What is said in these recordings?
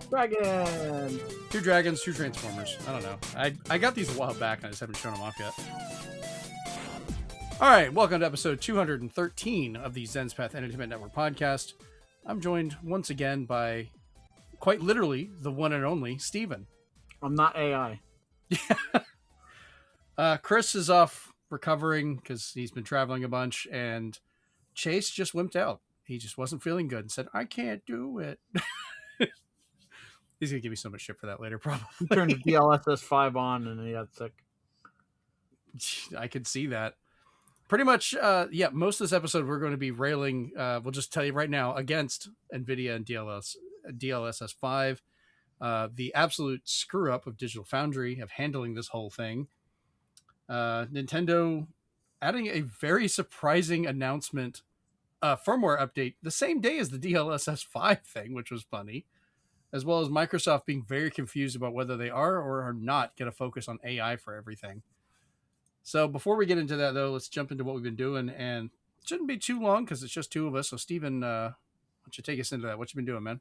Dragon! 2 dragons, 2 transformers. I don't know. I got these a while back and I just haven't shown them off yet. All right, welcome to episode 213 of the Zenspath Entertainment Network Podcast. I'm joined once again by, quite literally, the one and only Steven. I'm not AI. Chris is off recovering because he's been traveling a bunch, and Chase just wimped out. He just wasn't feeling good and said, I can't do it. He's going to give me so much shit for that later, probably. He turned the DLSS5 on and he got sick. I could see that. Pretty much, most of this episode we're going to be railing, we'll just tell you right now, against NVIDIA and DLSS5. The absolute screw-up of Digital Foundry of handling this whole thing. Nintendo adding a very surprising announcement, firmware update, the same day as the DLSS5 thing, which was funny. As well as Microsoft being very confused about whether they are or are not going to focus on AI for everything. So before we get into that, though, let's jump into what we've been doing. And it shouldn't be too long because it's just 2 of us. So, Steven, why don't you take us into that? What you been doing, man?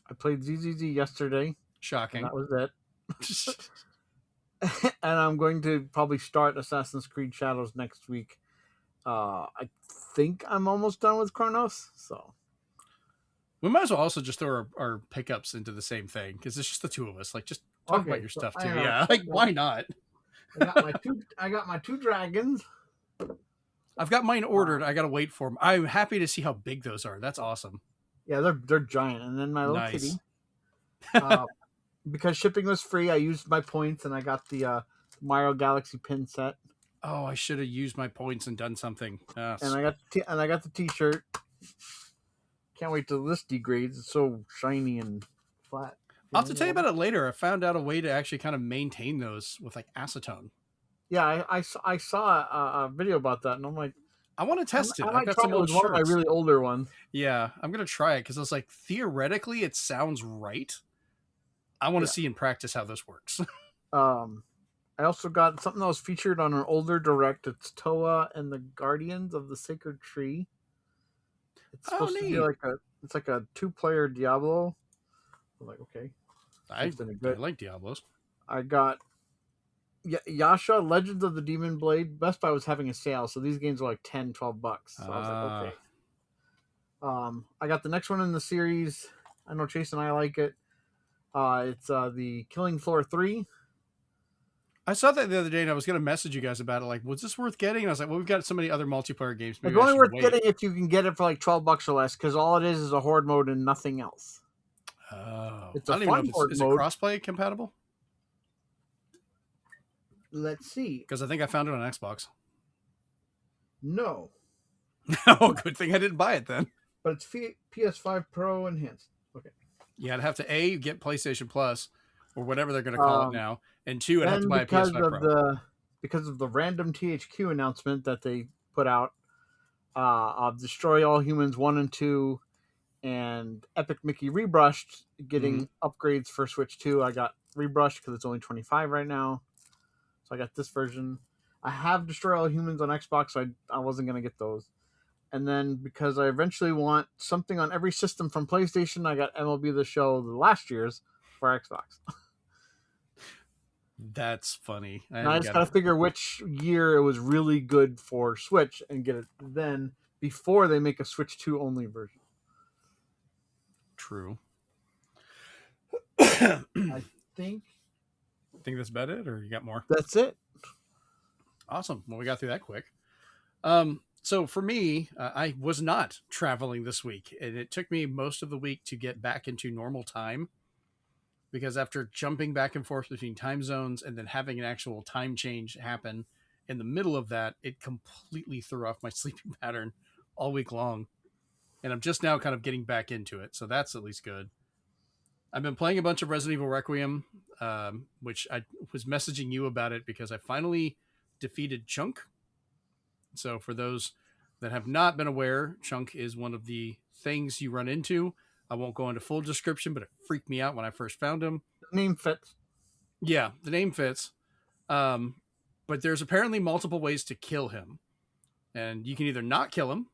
I played ZZZ yesterday. Shocking. That was it. And I'm going to probably start Assassin's Creed Shadows next week. I think I'm almost done with Chronos, so... We might as well also just throw our pickups into the same thing because it's just the 2 of us. Like, just talk about your stuff too. Yeah, like why not? I got my 2 dragons. I've got mine ordered. I gotta wait for them. I'm happy to see how big those are. That's awesome. Yeah, they're giant. And then my little kitty. Because shipping was free, I used my points and I got the Mario Galaxy pin set. Oh, I should have used my points and done something. And I got the T-shirt. Can't wait till this degrades. It's so shiny and flat. I'll have to tell you about it later. I found out a way to actually kind of maintain those with like acetone. Yeah, I saw a video about that, and I'm like, I want to test it. I've got some old one of my really older ones. Yeah, I'm gonna try it because I was like, theoretically, it sounds right. I want to see in practice how this works. I also got something that was featured on an older direct. It's Toa and the Guardians of the Sacred Tree. It's supposed to be like a 2-player Diablo. I'm like, okay. I like Diablos. I got Yasha, Legends of the Demon Blade. Best Buy was having a sale, so these games are like $10, $12. So I was like, okay. I got the next one in the series. I know Chase and I like it. It's the Killing Floor 3. I saw that the other day, and I was going to message you guys about it. Like, was this worth getting? And I was like, well, we've got so many other multiplayer games. Maybe it's only worth getting if you can get it for like $12 or less, because all it is a horde mode and nothing else. Oh, it's a fun horde is mode. It crossplay compatible? Let's see. Because I think I found it on Xbox. No. Oh, good thing I didn't buy it then. But it's PS5 Pro Enhanced. Okay. Yeah, I'd have to get PlayStation Plus or whatever they're going to call it now, and 2, I'd have to buy a PS5 Pro. Because of the random THQ announcement that they put out of Destroy All Humans 1 and 2 and Epic Mickey Rebrushed getting upgrades for Switch 2. I got Rebrushed because it's only $25 right now. So I got this version. I have Destroy All Humans on Xbox, so I wasn't going to get those. And then because I eventually want something on every system from PlayStation, I got MLB The Show, the last year's, for Xbox. That's funny. I just got to figure which year it was really good for Switch and get it then before they make a Switch 2 only version. True. I think that's about it, or you got more? That's it. Awesome. Well, we got through that quick. So for me, I was not traveling this week, and it took me most of the week to get back into normal time. Because after jumping back and forth between time zones and then having an actual time change happen in the middle of that, it completely threw off my sleeping pattern all week long. And I'm just now kind of getting back into it. So that's at least good. I've been playing a bunch of Resident Evil Requiem, which I was messaging you about it because I finally defeated Chunk. So for those that have not been aware, Chunk is one of the things you run into. I won't go into full description, but it freaked me out when I first found him. The name fits. Yeah, the name fits. But there's apparently multiple ways to kill him. And you can either not kill him,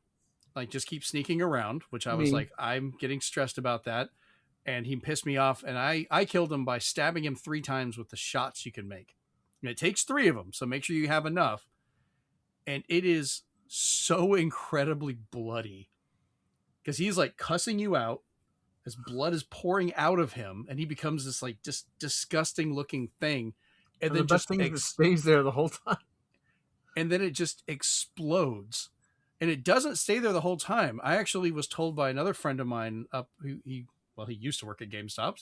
like just keep sneaking around, which I was Me. like, I'm getting stressed about that. And he pissed me off, and I killed him by stabbing him 3 times with the shots you can make. And it takes 3 of them, so make sure you have enough. And it is so incredibly bloody because he's like cussing you out. His blood is pouring out of him, and he becomes this like just disgusting looking thing. And then the best thing is it stays there the whole time. And then it just explodes. And it doesn't stay there the whole time. I actually was told by another friend of mine up who he used to work at GameStop.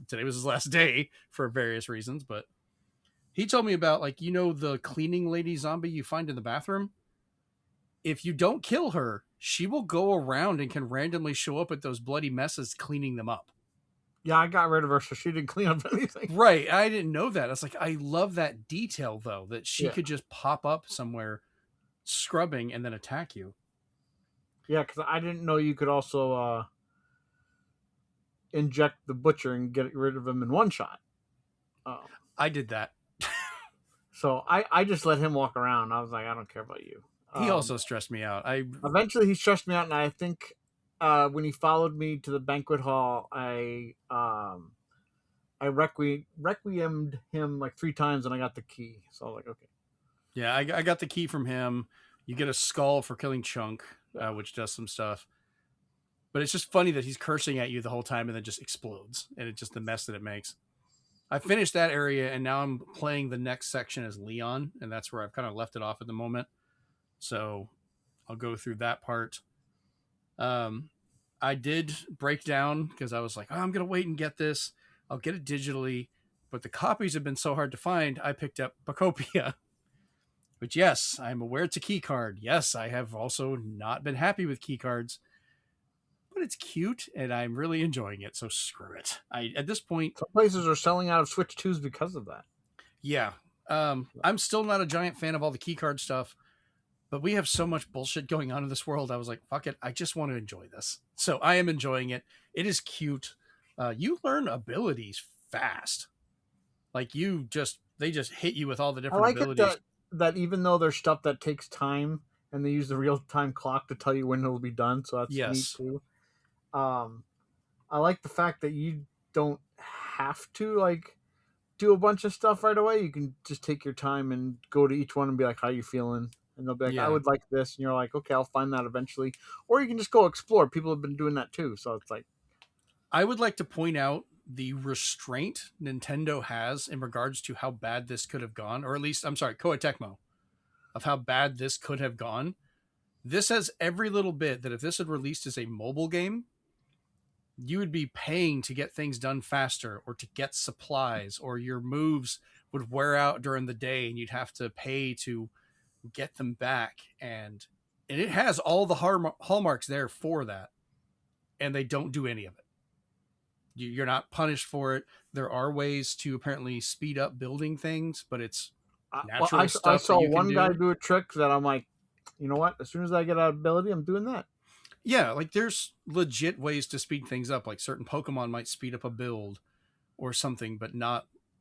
Today was his last day for various reasons, but he told me about like, the cleaning lady zombie you find in the bathroom. If you don't kill her, she will go around and can randomly show up at those bloody messes cleaning them up. Yeah, I got rid of her, so she didn't clean up anything. Right. I didn't know that. I was like, I love that detail, though, that she could just pop up somewhere scrubbing and then attack you. Yeah, because I didn't know you could also inject the butcher and get rid of him in one shot. I did that. So I just let him walk around. I was like, I don't care about you. He also stressed me out. Eventually he stressed me out, and I think when he followed me to the banquet hall, I requiem'd him like 3 times, and I got the key. So I was like, okay. Yeah, I got the key from him. You get a skull for killing Chunk, which does some stuff. But it's just funny that he's cursing at you the whole time and then just explodes. And it's just the mess that it makes. I finished that area, and now I'm playing the next section as Leon. And that's where I've kind of left it off at the moment. So I'll go through that part. I did break down because I was like, I'm going to wait and get this. I'll get it digitally. But the copies have been so hard to find, I picked up Bacopia. Which, yes, I'm aware it's a key card. Yes, I have also not been happy with key cards. But it's cute, and I'm really enjoying it, so screw it. At this point... Some places are selling out of Switch 2s because of that. Yeah. I'm still not a giant fan of all the key card stuff, but we have so much bullshit going on in this world. I was like, fuck it, I just want to enjoy this. So I am enjoying it. It is cute. You learn abilities fast. Like, they just hit you with all the different abilities. It that even though there's stuff that takes time, and they use the real-time clock to tell you when it'll be done, so that's neat too. I like the fact that you don't have to like do a bunch of stuff right away. You can just take your time and go to each one and be like, how you feeling? And they'll be like, I would like this. And you're like, okay, I'll find that eventually. Or you can just go explore. People have been doing that too. So it's like, I would like to point out the restraint Nintendo has in regards to how bad this could have gone, or at least, I'm sorry, Koei Tecmo, of how bad this could have gone. This has every little bit that if this had released as a mobile game, you would be paying to get things done faster or to get supplies, or your moves would wear out during the day and you'd have to pay to get them back. And it has all the hallmarks there for that. And they don't do any of it. You're not punished for it. There are ways to apparently speed up building things, but it's natural stuff. I saw one guy do a trick that I'm like, you know what? As soon as I get an ability, I'm doing that. Yeah, like there's legit ways to speed things up. Like certain Pokemon might speed up a build or something, but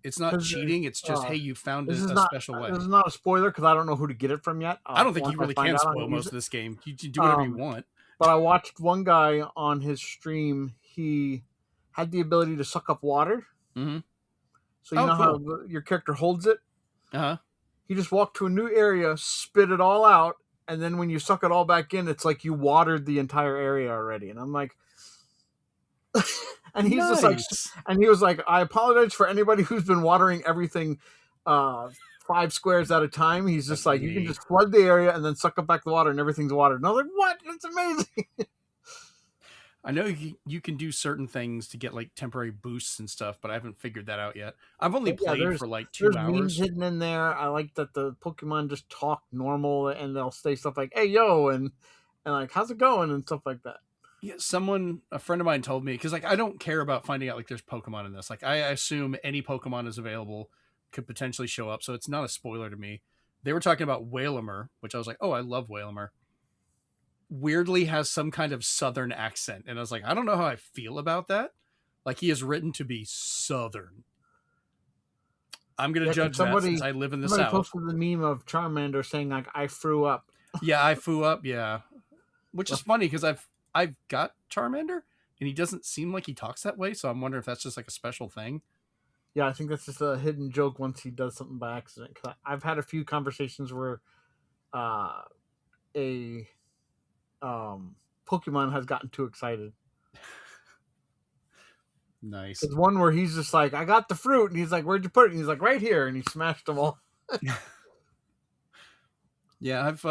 it's not cheating. It's just, hey, you found a special way. This is not a spoiler because I don't know who to get it from yet. I don't think you really can spoil most of this game. You do whatever you want. But I watched one guy on his stream. He had the ability to suck up water. Mm-hmm. So you know how your character holds it? Uh-huh. He just walked to a new area, spit it all out, and then when you suck it all back in, it's like you watered the entire area already. And I'm like, and he's just like, and he was like, I apologize for anybody who's been watering everything 5 squares at a time. He's just like, you can just flood the area and then suck up back the water and everything's watered. And I was like, what? That's amazing. I know you can do certain things to get like temporary boosts and stuff, but I haven't figured that out yet. I've only played for like 2 hours. There's memes hidden in there. I like that the Pokemon just talk normal and they'll say stuff like, hey, yo, and like, how's it going? And stuff like that. Yeah, a friend of mine told me, because like I don't care about finding out like there's Pokemon in this. Like I assume any Pokemon is available, could potentially show up, so it's not a spoiler to me. They were talking about Wailamur, which I was like, oh, I love Wailamur. Weirdly has some kind of southern accent, and I was like, I don't know how I feel about that. Like, he is written to be southern. I'm gonna judge that since I live in the South. Somebody posted the meme of Charmander saying like, I threw up. Yeah, I flew up. Yeah, which is funny because I've got Charmander and he doesn't seem like he talks that way. So I'm wondering if that's just like a special thing. Yeah, I think that's just a hidden joke once he does something by accident. Cause I've had a few conversations where a Pokemon has gotten too excited. Nice. There's one where he's just like, I got the fruit, and he's like, where'd you put it? And he's like, right here, and he smashed them all. Yeah, I've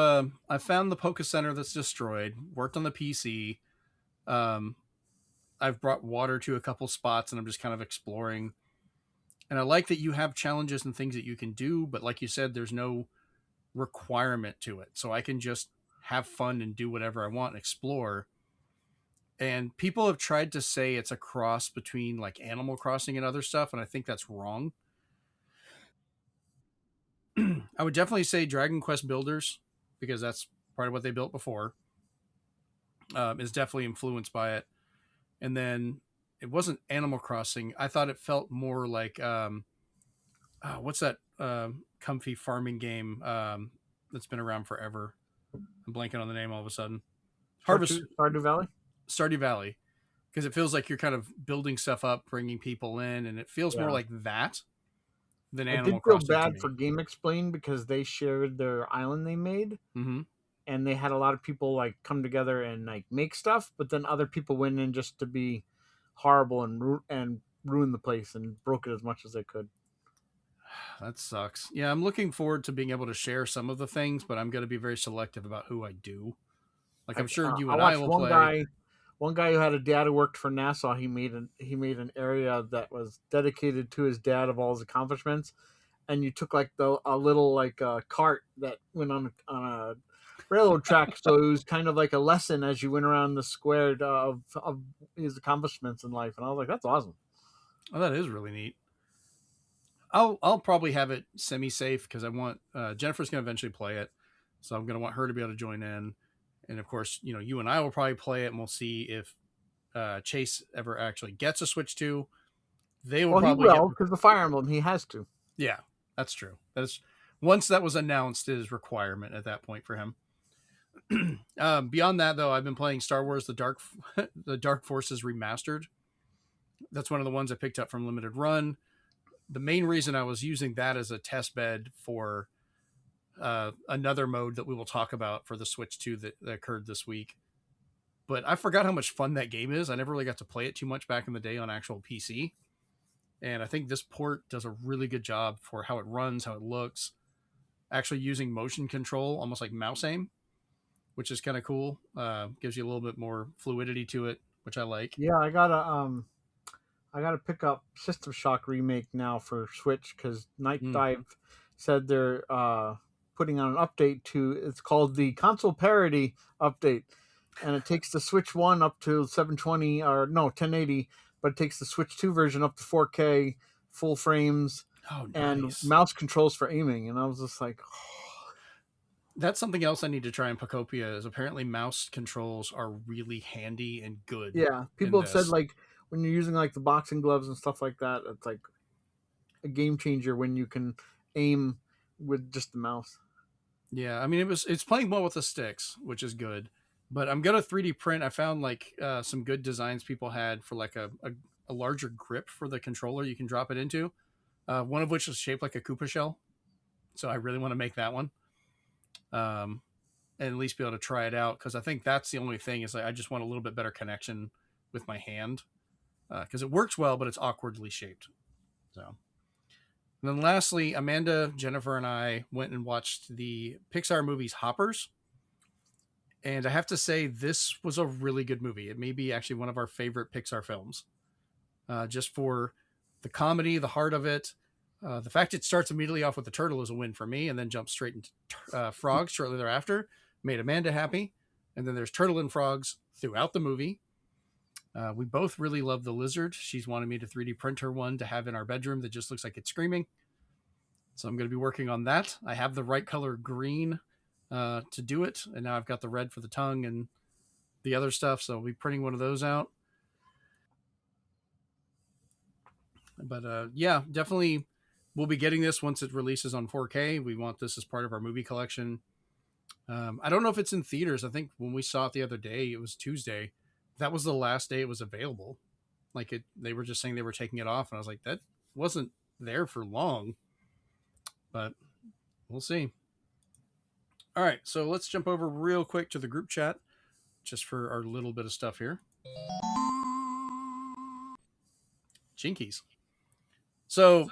found the Poke Center that's destroyed. Worked on the PC. I've brought water to a couple spots, and I'm just kind of exploring. And I like that you have challenges and things that you can do, but like you said, there's no requirement to it, so I can just have fun and do whatever I want and explore. And people have tried to say it's a cross between like Animal Crossing and other stuff, and I think that's wrong. I would definitely say Dragon Quest Builders, because that's part of what they built before, is definitely influenced by it. And then it wasn't Animal Crossing. I thought it felt more like what's that comfy farming game that's been around forever? I'm blanking on the name all of a sudden. Stardew Valley. Stardew Valley, because it feels like you're kind of building stuff up, bringing people in, and it feels more like that than Animal Crossing. I did feel bad for Game Explain because they shared their island they made, and they had a lot of people like come together and like make stuff, but then other people went in just to be horrible and ruin the place and broke it as much as they could. That sucks. Yeah, I'm looking forward to being able to share some of the things, but I'm going to be very selective about who I do. Like I'm sure you and I will play. One guy who had a dad who worked for NASA, he made an area that was dedicated to his dad of all his accomplishments, and you took like a little like cart that went on a railroad track, so it was kind of like a lesson as you went around the square of his accomplishments in life, and I was like, that's awesome. Oh, that is really neat. I'll probably have it semi-safe because I want Jennifer's going to eventually play it, so I'm going to want her to be able to join in. And of course, you and I will probably play it, and we'll see if Chase ever actually gets a Switch 2. They will probably because the Fire Emblem he has to. Yeah, that's true. That's once that was announced, it is requirement at that point for him. Beyond that, though, I've been playing Star Wars: The Dark Forces Remastered. That's one of the ones I picked up from Limited Run. The main reason I was using that as a test bed for another mode that we will talk about for the Switch 2 that occurred this week. But I forgot how much fun that game is. I never really got to play it too much back in the day on actual PC. And I think this port does a really good job for how it runs, how it looks, actually using motion control, almost like mouse aim, which is kind of cool. Gives you a little bit more fluidity to it, which I like. Yeah, I gotta pick up System Shock Remake now for Switch because Night Dive said they're putting on an update it's called the Console Parity Update, and it takes the Switch 1 up to 720 or no 1080, but it takes the Switch 2 version up to 4K, full frames, and mouse controls for aiming. And I was just like, oh. That's something else I need to try in Pocopia is apparently mouse controls are really handy and good. Yeah, people have said like when you're using like the boxing gloves and stuff like that, it's like a game changer when you can aim with just the mouse. Yeah, I mean it's playing well with the sticks, which is good. But I'm gonna 3D print. I found like some good designs people had for like a larger grip for the controller you can drop it into. One of which is shaped like a Koopa shell, so I really want to make that one, and at least be able to try it out because I think that's the only thing is like I just want a little bit better connection with my hand because it works well, but it's awkwardly shaped. So. And then lastly, Amanda, Jennifer, and I went and watched the Pixar movies Hoppers. And I have to say, this was a really good movie. It may be actually one of our favorite Pixar films. Just for the comedy, the heart of it. The fact it starts immediately off with the turtle is a win for me, and then jumps straight into frogs shortly thereafter. Made Amanda happy. And then there's turtle and frogs throughout the movie. We both really love the lizard. She's wanted me to 3D print her one to have in our bedroom that just looks like it's screaming. So I'm going to be working on that. I have the right color green to do it. And now I've got the red for the tongue and the other stuff. So I'll be printing one of those out. But yeah, definitely we'll be getting this once it releases on 4K. We want this as part of our movie collection. I don't know if it's in theaters. I think when we saw it the other day, it was Tuesday. That was the last day it was available. Like they were just saying they were taking it off, and I was like, that wasn't there for long. But we'll see. All right, so let's jump over real quick to the group chat, just for our little bit of stuff here. Jinkies. So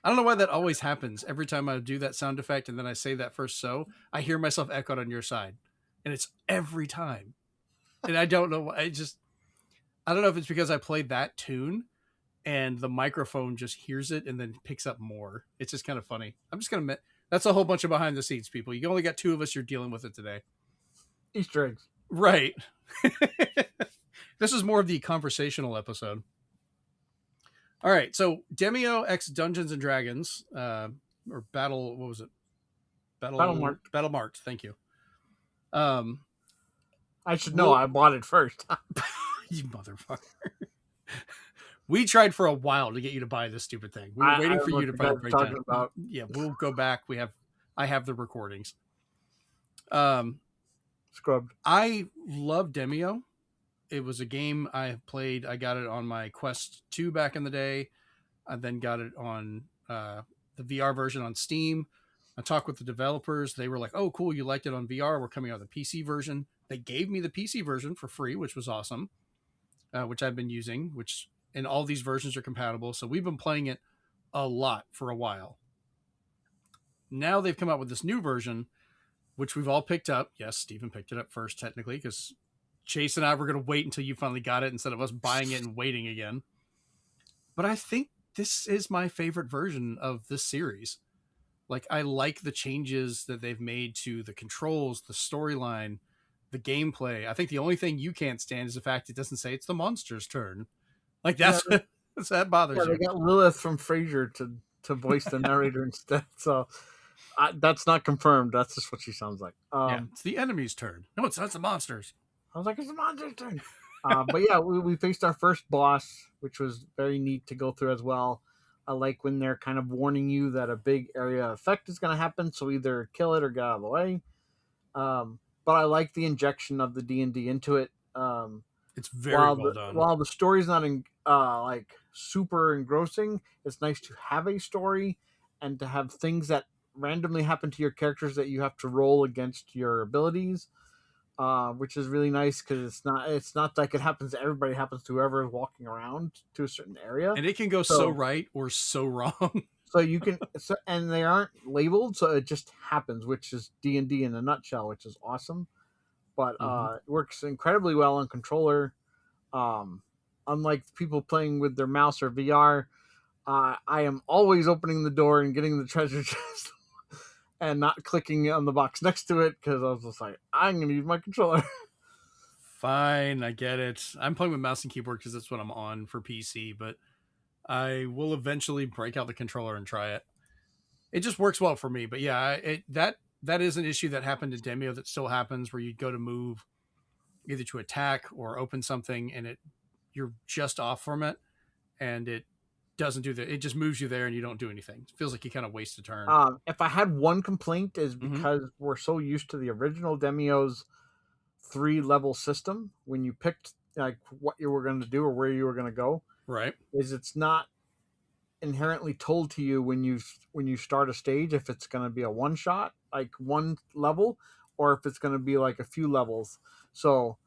I don't know why that always happens. Every time I do that sound effect and then I say that first I hear myself echoed on your side. And it's every time. And I don't know why. I don't know if it's because I played that tune and the microphone just hears it and then picks up more. It's just kind of funny. I'm just going to that's a whole bunch of behind the scenes people. You only got 2 of us. You're dealing with it today. Easter eggs. Right. This is more of the conversational episode. All right. So Demeo X Dungeons and Dragons, or Battle, what was it? Battlemarked. Battlemarked. Thank you. I should know. I bought it first. You motherfucker. We tried for a while to get you to buy this stupid thing. We were waiting for you to buy it. Talking about. Yeah, we'll go back. I have the recordings. Scrubbed. I love Demeo. It was a game I played. I got it on my Quest 2 back in the day. I then got it on the VR version on Steam. I talked with the developers. They were like, oh, cool, you liked it on VR. We're coming out with the PC version. They gave me the PC version for free, which was awesome, which I've been using, and all these versions are compatible. So we've been playing it a lot for a while. Now they've come out with this new version, which we've all picked up. Yes, Steven picked it up first, technically, because Chase and I were going to wait until you finally got it instead of us buying it and waiting again. But I think this is my favorite version of this series. Like, I like the changes that they've made to the controls, the storyline, the gameplay. I think the only thing you can't stand is the fact it doesn't say it's the monster's turn. Like, that bothers you. They got Lilith from Frasier to voice the narrator instead. So that's not confirmed. That's just what she sounds like. It's the enemy's turn. No, it's not the monster's. I was like, it's the monster's turn. But yeah, we faced our first boss, which was very neat to go through as well. I like when they're kind of warning you that a big area effect is going to happen, so either kill it or get out of the way. But I like the injection of the D&D into it. It's very well done. While the story's not like super engrossing, it's nice to have a story and to have things that randomly happen to your characters that you have to roll against your abilities. Which is really nice because it's not like it happens to everybody. It happens to whoever is walking around to a certain area, and it can go so right or so wrong. So you can, and they aren't labeled, so it just happens, which is D&D in a nutshell, which is awesome. But it works incredibly well on controller. Unlike people playing with their mouse or VR, I am always opening the door and getting the treasure chest. And not clicking on the box next to it because I was just like, I'm going to use my controller. Fine, I get it. I'm playing with mouse and keyboard because that's what I'm on for PC, but I will eventually break out the controller and try it. It just works well for me. But yeah, that is an issue that happened in Demeo that still happens where you go to move either to attack or open something and you're just off from it and it doesn't do that. It just moves you there and you don't do anything. It feels like you kind of waste a turn. If I had one complaint is because we're so used to the original Demeo's 3-level system when you picked like what you were going to do or where you were going to go. Right. Is it's not inherently told to you when you start a stage if it's going to be a one shot, like one level, or if it's going to be like a few levels. So,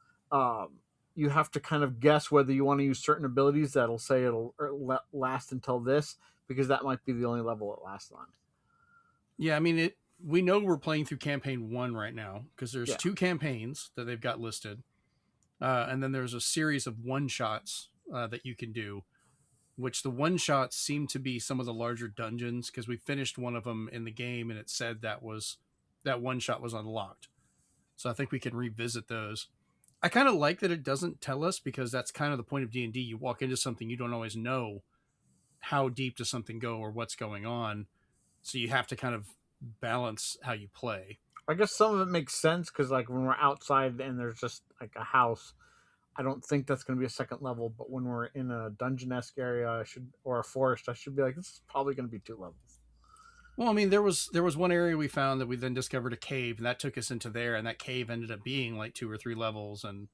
you have to kind of guess whether you want to use certain abilities that'll say it'll last until this, because that might be the only level it lasts on. Yeah, I mean, we know we're playing through campaign 1 right now because there's 2 campaigns that they've got listed. And then there's a series of one-shots that you can do, which the one-shots seem to be some of the larger dungeons because we finished one of them in the game and it said that one-shot was unlocked. So I think we can revisit those. I kind of like that it doesn't tell us because that's kind of the point of D&D. You walk into something, you don't always know how deep does something go or what's going on. So you have to kind of balance how you play. I guess some of it makes sense because like when we're outside and there's just like a house, I don't think that's going to be a second level. But when we're in a dungeon-esque area or a forest, I should be like, this is probably going to be 2 levels. Well, I mean, there was one area we found that we then discovered a cave, and that took us into there, and that cave ended up being like 2 or 3 levels, and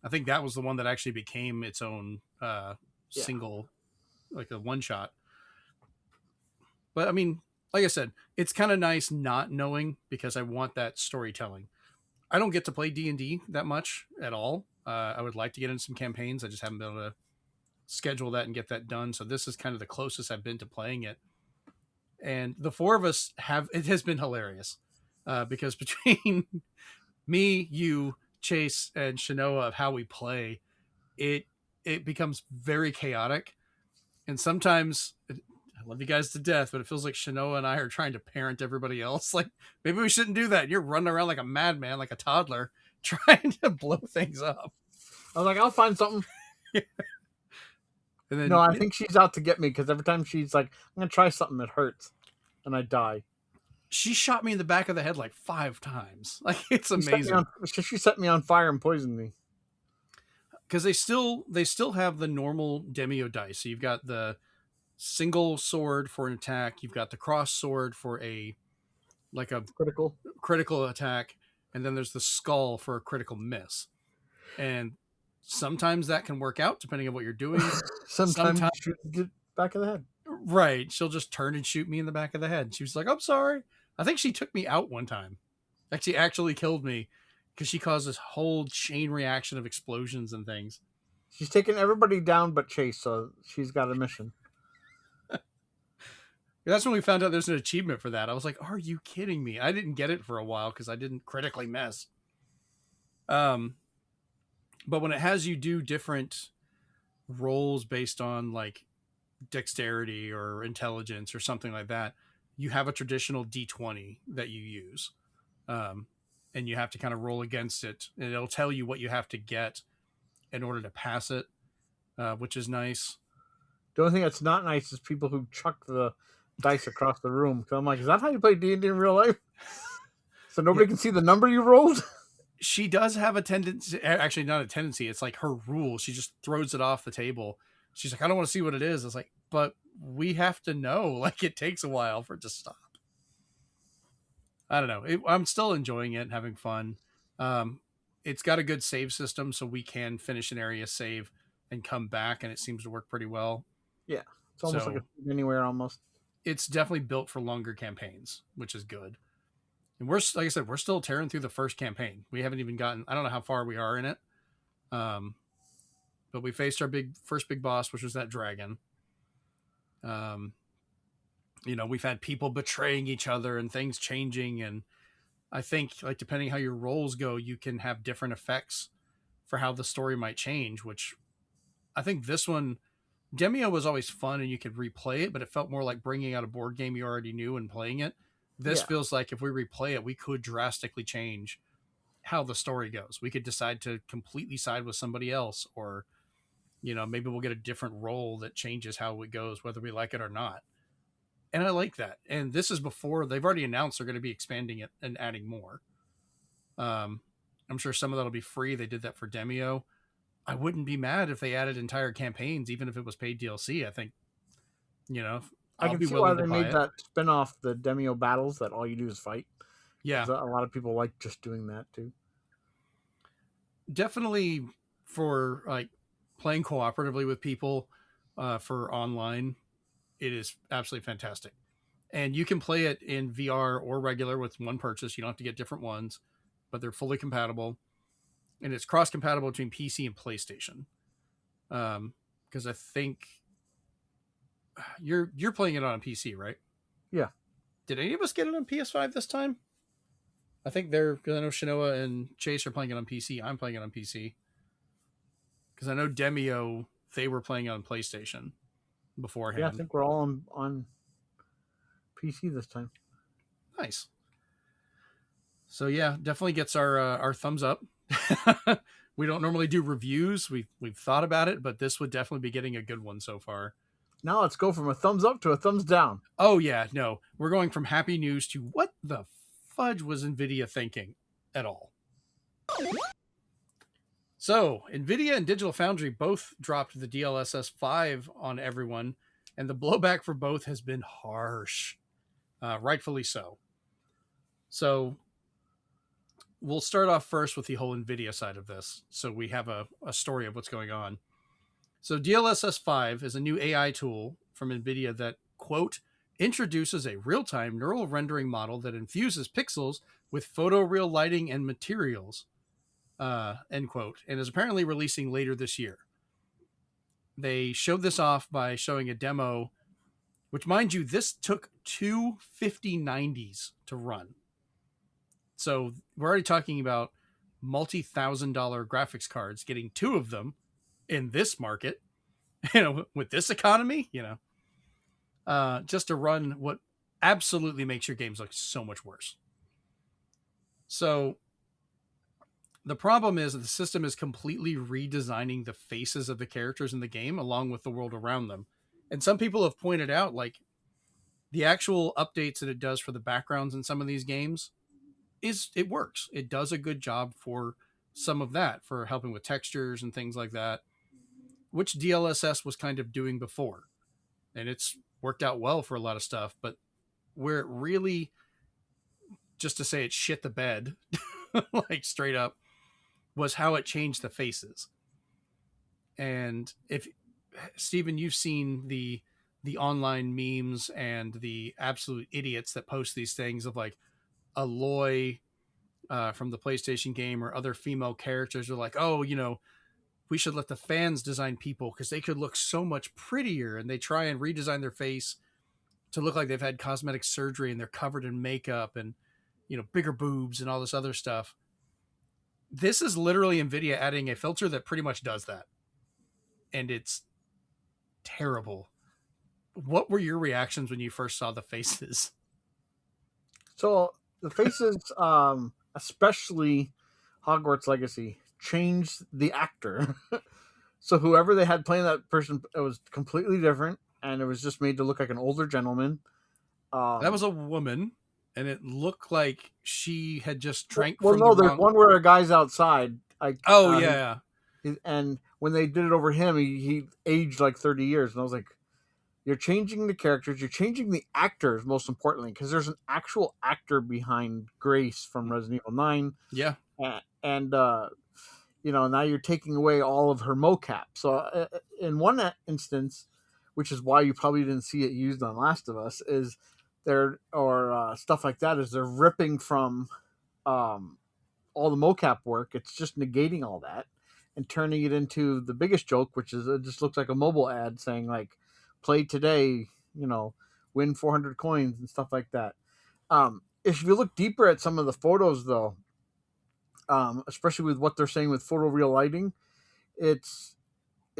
I think that was the one that actually became its own Yeah. single, like a one shot. But I mean, like I said, it's kind of nice not knowing because I want that storytelling. I don't get to play D&D that much at all. I would like to get into some campaigns. I just haven't been able to schedule that and get that done. So this is kind of the closest I've been to playing it. And the four of us it has been hilarious because between me, you, Chase, and Shanoa of how we play, it becomes very chaotic. And sometimes I love you guys to death, but it feels like Shanoa and I are trying to parent everybody else. Like, maybe we shouldn't do that. You're running around like a madman, like a toddler, trying to blow things up. I was like, I'll find something. And then, no, I think she's out to get me because every time she's like, I'm going to try something that hurts. And I die. She shot me in the back of the head like 5 times. Like, it's amazing. She set me on fire and poisoned me. Because they still have the normal Demeo dice. So you've got the single sword for an attack. You've got the cross sword for a critical attack. And then there's the skull for a critical miss. And sometimes that can work out depending on what you're doing. sometimes shoot the back of the head. Right. She'll just turn and shoot me in the back of the head. She was like, I'm sorry. I think she took me out one time. She actually killed me because she caused this whole chain reaction of explosions and things. She's taken everybody down but Chase, so she's got a mission. That's when we found out there's an achievement for that. I was like, are you kidding me? I didn't get it for a while because I didn't critically miss. But when it has you do different roles based on like dexterity or intelligence or something like that, you have a traditional D20 that you use. And you have to kind of roll against it, and it'll tell you what you have to get in order to pass it, which is nice. The only thing that's not nice is people who chuck the dice across the room. So I'm like, is that how you play D&D in real life? So nobody can see the number you rolled? She does have a tendency, actually not a tendency, it's like her rule. She just throws it off the table. She's like, I don't want to see what it is. I was like, but we have to know. Like, it takes a while for it to stop. I don't know. I'm still enjoying it and having fun. It's got a good save system, so we can finish an area, save, and come back, and it seems to work pretty well. Yeah. It's almost like anywhere almost. It's definitely built for longer campaigns, which is good. And we're, like I said, we're still tearing through the first campaign. We haven't even gotten, I don't know how far we are in it. But we faced our first big boss, which was that dragon. We've had people betraying each other and things changing. And I think, like, depending how your roles go, you can have different effects for how the story might change, which I think this one, Demeo was always fun and you could replay it, but it felt more like bringing out a board game you already knew and playing it. This feels like if we replay it, we could drastically change how the story goes. We could decide to completely side with somebody else, or, maybe we'll get a different role that changes how it goes, whether we like it or not. And I like that. And this is before they've already announced they're going to be expanding it and adding more. I'm sure some of that'll be free. They did that for Demeo. I wouldn't be mad if they added entire campaigns, even if it was paid DLC. I think, I can see why they made that spin-off, the Demeo battles, that all you do is fight. Yeah. A lot of people like just doing that too. Definitely for like playing cooperatively with people for online, it is absolutely fantastic. And you can play it in VR or regular with one purchase. You don't have to get different ones, but they're fully compatible. And it's cross-compatible between PC and PlayStation. Because I think you're playing it on PC, right? Yeah. Did any of us get it on PS5 this time? I think because I know Shanoa and Chase are playing it on PC. I'm playing it on PC. Because I know Demeo, they were playing it on PlayStation beforehand. Yeah, I think we're all on PC this time. Nice. So yeah, definitely gets our thumbs up. We don't normally do reviews. We've thought about it, but this would definitely be getting a good one so far. Now let's go from a thumbs up to a thumbs down. Oh yeah, no. We're going from happy news to what the fudge was NVIDIA thinking at all? So NVIDIA and Digital Foundry both dropped the DLSS5 on everyone, and the blowback for both has been harsh. rightfully so. So we'll start off first with the whole NVIDIA side of this. So we have a story of what's going on. So DLSS5 is a new AI tool from NVIDIA that, quote, introduces a real-time neural rendering model that infuses pixels with photoreal lighting and materials, end quote, and is apparently releasing later this year. They showed this off by showing a demo, which, mind you, this took two 5090s to run. So we're already talking about multi-$1,000 graphics cards, getting two of them in this market, with this economy, just to run what absolutely makes your games look so much worse. So the problem is that the system is completely redesigning the faces of the characters in the game along with the world around them. And some people have pointed out, like, the actual updates that it does for the backgrounds in some of these games it works. It does a good job for some of that, for helping with textures and things like that, which DLSS was kind of doing before. And it's worked out well for a lot of stuff, but where it really, just to say it shit the bed, like straight up, was how it changed the faces. And if, Steven, you've seen the online memes and the absolute idiots that post these things of like Aloy from the PlayStation game or other female characters are like, oh, we should let the fans design people because they could look so much prettier, and they try and redesign their face to look like they've had cosmetic surgery and they're covered in makeup and, bigger boobs and all this other stuff. This is literally NVIDIA adding a filter that pretty much does that. And it's terrible. What were your reactions when you first saw the faces? So the faces, especially Hogwarts Legacy, changed the actor. So whoever they had playing that person, it was completely different, and it was just made to look like an older gentleman. That was a woman, and it looked like she had just drank well, from no, the there's wrong... one where a guy's outside. Yeah. And when they did it over him, he aged like 30 years. And I was like, you're changing the characters. You're changing the actors, most importantly, because there's an actual actor behind Grace from Resident Evil 9. Yeah. And now you're taking away all of her mocap. So in one instance, which is why you probably didn't see it used on Last of Us, is stuff like that, is they're ripping from all the mocap work. It's just negating all that and turning it into the biggest joke, which is it just looks like a mobile ad saying like, play today, win 400 coins and stuff like that. If you look deeper at some of the photos, though, especially with what they're saying with photoreal lighting, it's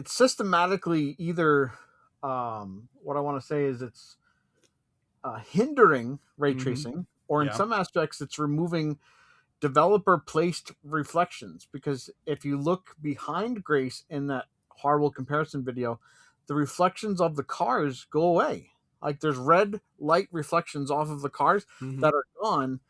systematically either what I want to say is it's hindering ray tracing, or in some aspects it's removing developer placed reflections, because if you look behind Grace in that horrible comparison video, the reflections of the cars go away. Like there's red light reflections off of the cars that are gone.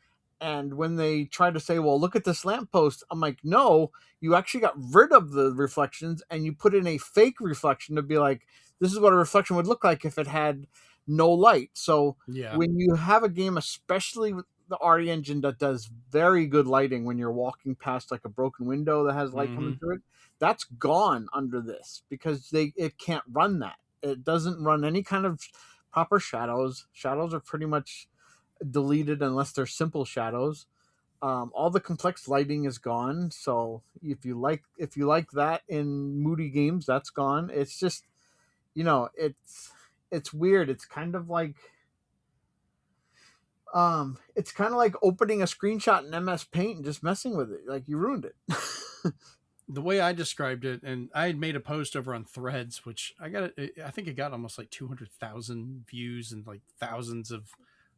And when they try to say, well, look at this lamppost, I'm like, no, you actually got rid of the reflections and you put in a fake reflection to be like, this is what a reflection would look like if it had no light. So when you have a game, especially with the RE engine that does very good lighting when you're walking past like a broken window that has light coming through it, that's gone under this because it can't run that. It doesn't run any kind of proper shadows. Shadows are pretty much deleted unless they're simple shadows. All the complex lighting is gone. So if you like that in moody games, that's gone. It's just, it's weird. It's kind of like opening a screenshot in MS Paint and just messing with it. Like you ruined it. The way I described it, and I had made a post over on Threads, which I think it got almost like 200,000 views and like thousands of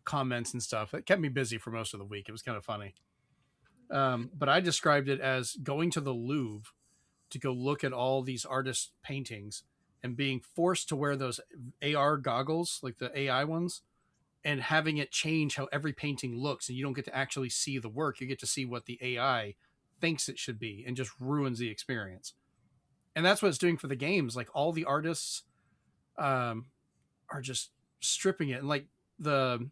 comments and stuff. It kept me busy for most of the week. It was kind of funny. But I described it as going to the Louvre to go look at all these artists' paintings and being forced to wear those AR goggles, like the AI ones, and having it change how every painting looks. And you don't get to actually see the work. You get to see what the AI thinks it should be, and just ruins the experience. And that's what it's doing for the games. Like all the artists are just stripping it. And like the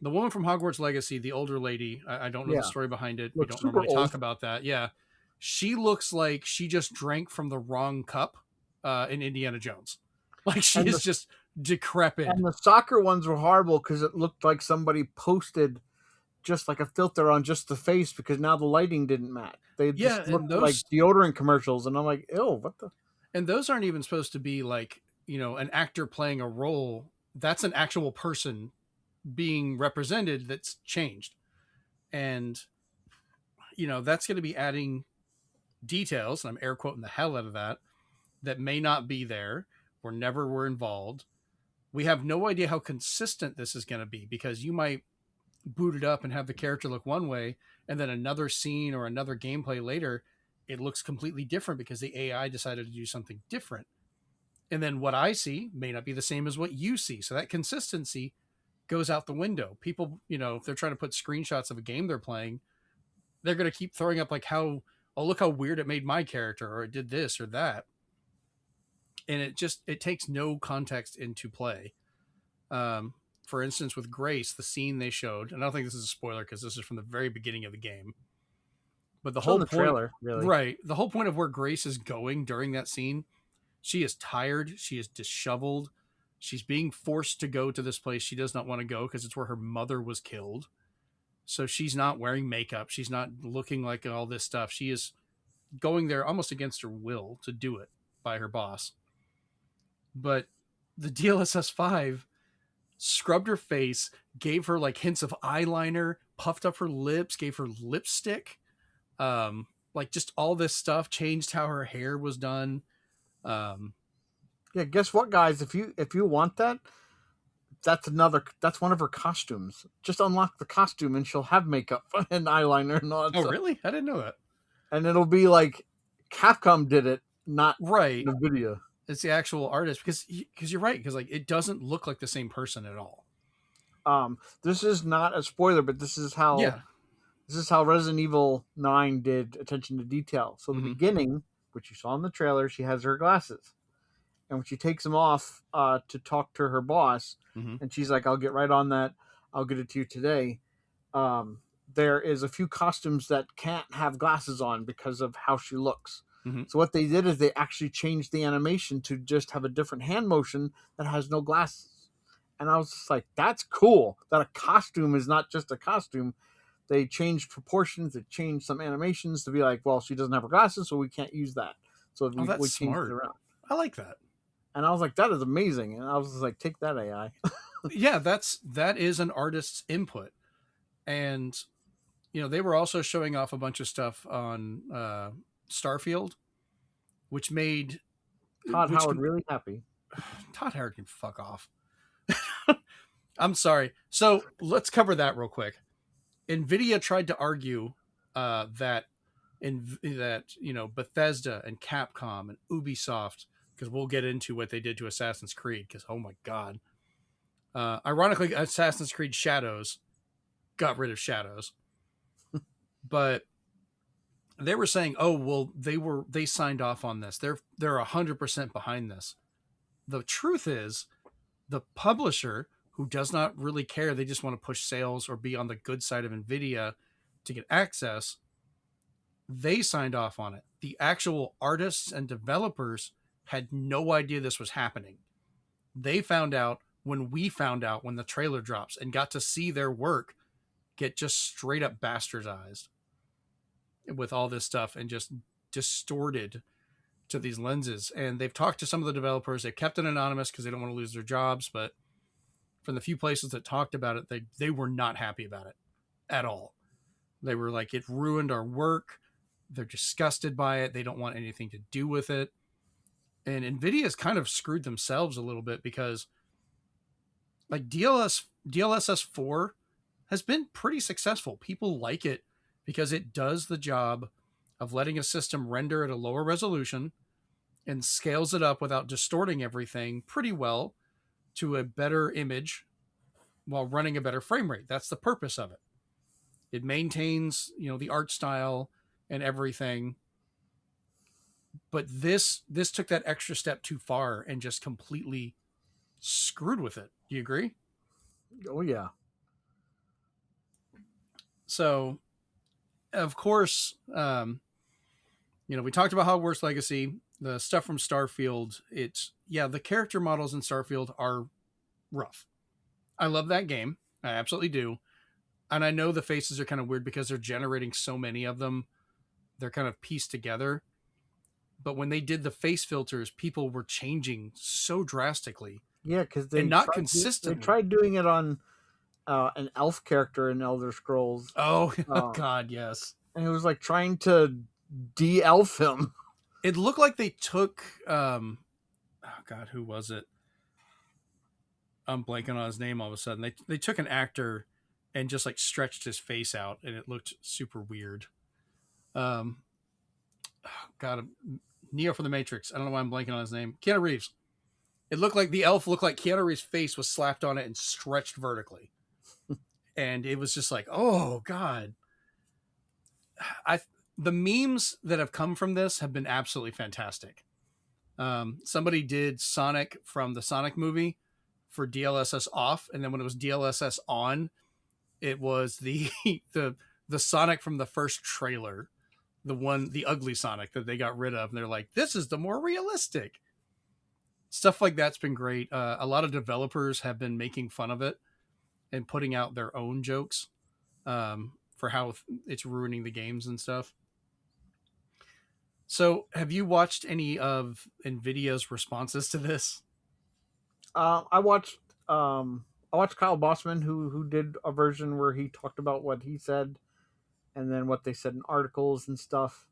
The woman from Hogwarts Legacy, the older lady, I don't know the Yeah, story behind it. We looks don't super normally old. talk about that. Yeah. She looks like she just drank from the wrong cup in Indiana Jones. Like she And is the just decrepit. and the soccer ones were horrible because it looked like somebody posted just like a filter on just the face because now the lighting didn't match. They Yeah, just looked like deodorant commercials, and I'm like, ew, what the? and those aren't even supposed to be like, an actor playing a role. That's an actual person being represented that's changed. And that's going to be adding details, and I'm air quoting the hell out of that may not be there or never were involved. We have no idea how consistent this is going to be, because you might boot it up and have the character look one way, and then another scene or another gameplay later, it looks completely different because the AI decided to do something different. And then what I see may not be the same as what you see. So that consistency goes out the window. People, if they're trying to put screenshots of a game they're playing, they're going to keep throwing up like, oh, look how weird it made my character, or it did this or that. And it takes no context into play. For instance, with Grace, the scene they showed, and I don't think this is a spoiler because this is from the very beginning of the game, but the It's on whole the point, trailer, really. right? The whole point of where Grace is going during that scene, she is tired, she is disheveled, she's being forced to go to this place she does not want to go because it's where her mother was killed. So she's not wearing makeup, she's not looking like all this stuff. She is going there almost against her will to do it by her boss. But the DLSS5 scrubbed her face, gave her like hints of eyeliner, puffed up her lips, gave her lipstick, like just all this stuff, changed how her hair was done. Yeah, guess what, guys? If you want that, that's one of her costumes. Just unlock the costume and she'll have makeup and eyeliner and all that stuff. Really? I didn't know that. And it'll be like Capcom did it, not right. NVIDIA. It's the actual artist, because you're right, because like it doesn't look like the same person at all. This is not a spoiler, but this is how Resident Evil 9 did attention to detail. So the beginning, which you saw in the trailer, she has her glasses. And when she takes them off to talk to her boss, and she's like, I'll get right on that. I'll get it to you today. There is a few costumes that can't have glasses on because of how she looks. So what they did is they actually changed the animation to just have a different hand motion that has no glasses. And I was just like, that's cool. That a costume is not just a costume. They changed proportions. They changed some animations to be like, well, she doesn't have her glasses, so we can't use that. So we changed it around. I like that. And I was like, that is amazing. And I was just like, take that, AI. Yeah, that is an artist's input. And, they were also showing off a bunch of stuff on Starfield, which made Todd Howard really happy. Todd Howard can fuck off. I'm sorry. So let's cover that real quick. NVIDIA tried to argue that Bethesda and Capcom and Ubisoft, because we'll get into what they did to Assassin's Creed, because oh my god. Ironically, Assassin's Creed Shadows got rid of Shadows. But they were saying, oh, well, they signed off on this. They're 100% behind this. The truth is, the publisher, who does not really care, they just want to push sales or be on the good side of NVIDIA to get access, they signed off on it. The actual artists and developers had no idea this was happening. They found out when we found out, when the trailer drops, and got to see their work get just straight up bastardized with all this stuff and just distorted to these lenses. And they've talked to some of the developers. They've kept it anonymous because they don't want to lose their jobs. But from the few places that talked about it, they were not happy about it at all. They were like, it ruined our work. They're disgusted by it. They don't want anything to do with it. And NVIDIA has kind of screwed themselves a little bit, because like DLSS4 has been pretty successful. People like it because it does the job of letting a system render at a lower resolution and scales it up without distorting everything pretty well to a better image while running a better frame rate. That's the purpose of it. It maintains, the art style and everything. But this took that extra step too far and just completely screwed with it. Do you agree? Oh, yeah. So, of course, we talked about Hogwarts Legacy, the stuff from Starfield. The character models in Starfield are rough. I love that game. I absolutely do. And I know the faces are kind of weird because they're generating so many of them. They're kind of pieced together. But when they did the face filters, people were changing so drastically. Yeah, because and not consistently. They tried doing it on an elf character in Elder Scrolls. Oh, God, yes. And it was like trying to de-elf him. It looked like they took, oh God, who was it? I'm blanking on his name all of a sudden. They took an actor and just like stretched his face out, and it looked super weird. God, Neo from the Matrix. I don't know why I'm blanking on his name. Keanu Reeves. It looked like the elf looked like Keanu Reeves' face was slapped on it and stretched vertically. And it was just like, oh God. The memes that have come from this have been absolutely fantastic. Somebody did Sonic from the Sonic movie for DLSS off, and then when it was DLSS on, it was the Sonic from the first trailer, the ugly Sonic that they got rid of, and they're like, this is the more realistic stuff. Like that's been great. A lot of developers have been making fun of it and putting out their own jokes for how it's ruining the games and stuff. So have you watched any of NVIDIA's responses to this? I watched Kyle Bossman who did a version where he talked about what he said and then what they said in articles and stuff,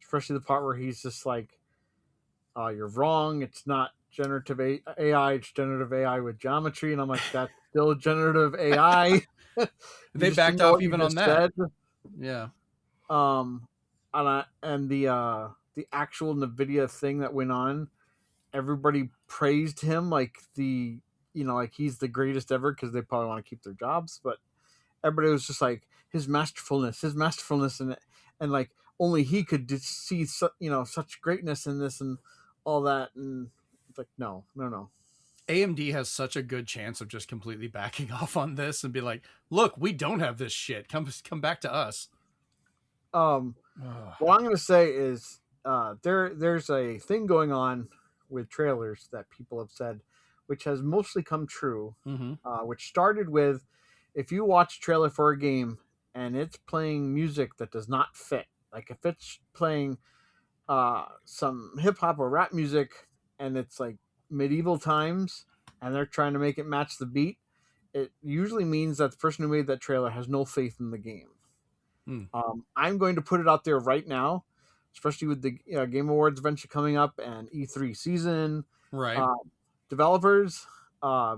especially the part where he's just like, you're wrong, it's not generative AI, it's generative AI with geometry. And I'm like, that's still generative AI. They backed off even on that. Yeah. And the actual NVIDIA thing that went on, everybody praised him like like he's the greatest ever because they probably want to keep their jobs. But everybody was just like his masterfulness, and like only he could see such greatness in this and all that. And it's like no. AMD has such a good chance of just completely backing off on this and be like, look, we don't have this shit. Come back to us. What I'm going to say is there's a thing going on with trailers that people have said, which has mostly come true, which started with, if you watch a trailer for a game and it's playing music that does not fit, like if it's playing some hip-hop or rap music and it's like medieval times and they're trying to make it match the beat, it usually means that the person who made that trailer has no faith in the game. I'm going to put it out there right now, especially with the Game Awards eventually coming up and E3 season. Right. Developers,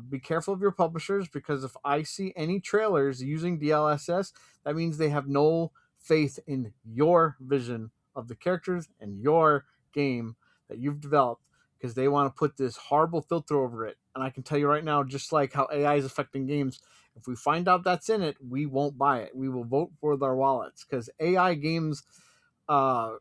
be careful of your publishers, because if I see any trailers using DLSS, that means they have no faith in your vision of the characters and your game that you've developed, because they want to put this horrible filter over it. And I can tell you right now, just like how AI is affecting games, if we find out that's in it, we won't buy it. We will vote for their wallets, because AI games, unless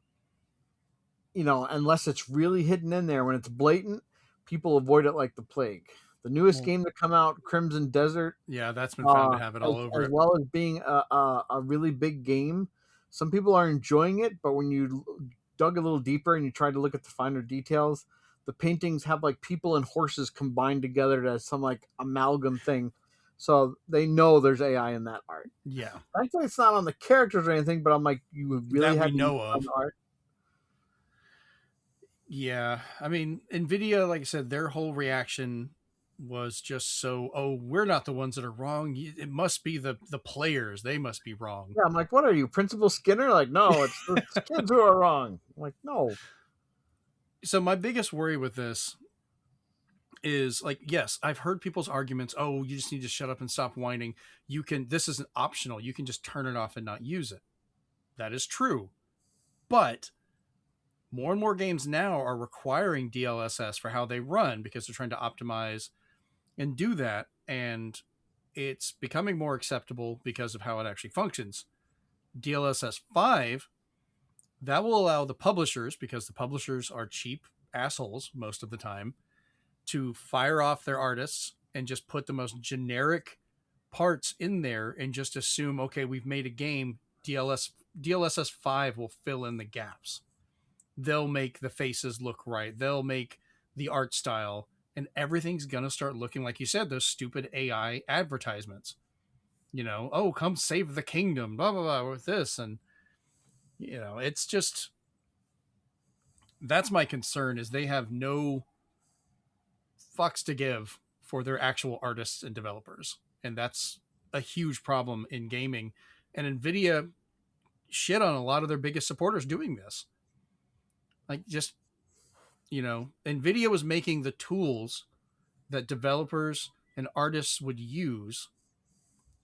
it's really hidden in there, when it's blatant, people avoid it like the plague. The newest game to come out, Crimson Desert. Yeah, that's been found to have it all over it. As well as being a really big game. Some people are enjoying it, but when you dug a little deeper and you tried to look at the finer details, the paintings have like people and horses combined together as some like amalgam thing. So they know there's AI in that art. Yeah. Thankfully, it's not on the characters or anything, but I'm like, you really have we know of art. Yeah. I mean, NVIDIA, like I said, their whole reaction was just we're not the ones that are wrong. It must be the players. They must be wrong. Yeah, I'm like, what are you, Principal Skinner? Like, no, it's the kids who are wrong. I'm like, no. So my biggest worry with this is, like, yes, I've heard people's arguments. Oh, you just need to shut up and stop whining. This isn't optional. You can just turn it off and not use it. That is true. But more and more games now are requiring DLSS for how they run, because they're trying to optimize and do that. And it's becoming more acceptable because of how it actually functions. DLSS5, that will allow the publishers, because the publishers are cheap assholes most of the time, to fire off their artists and just put the most generic parts in there and just assume, okay, we've made a game. DLSS5 will fill in the gaps. They'll make the faces look right. They'll make the art style, and everything's going to start looking like you said, those stupid AI advertisements. Oh, come save the kingdom, blah, blah, blah, with this. And, it's just, that's my concern, is they have no fucks to give for their actual artists and developers. And that's a huge problem in gaming. And NVIDIA shit on a lot of their biggest supporters doing this. Like, just, NVIDIA was making the tools that developers and artists would use.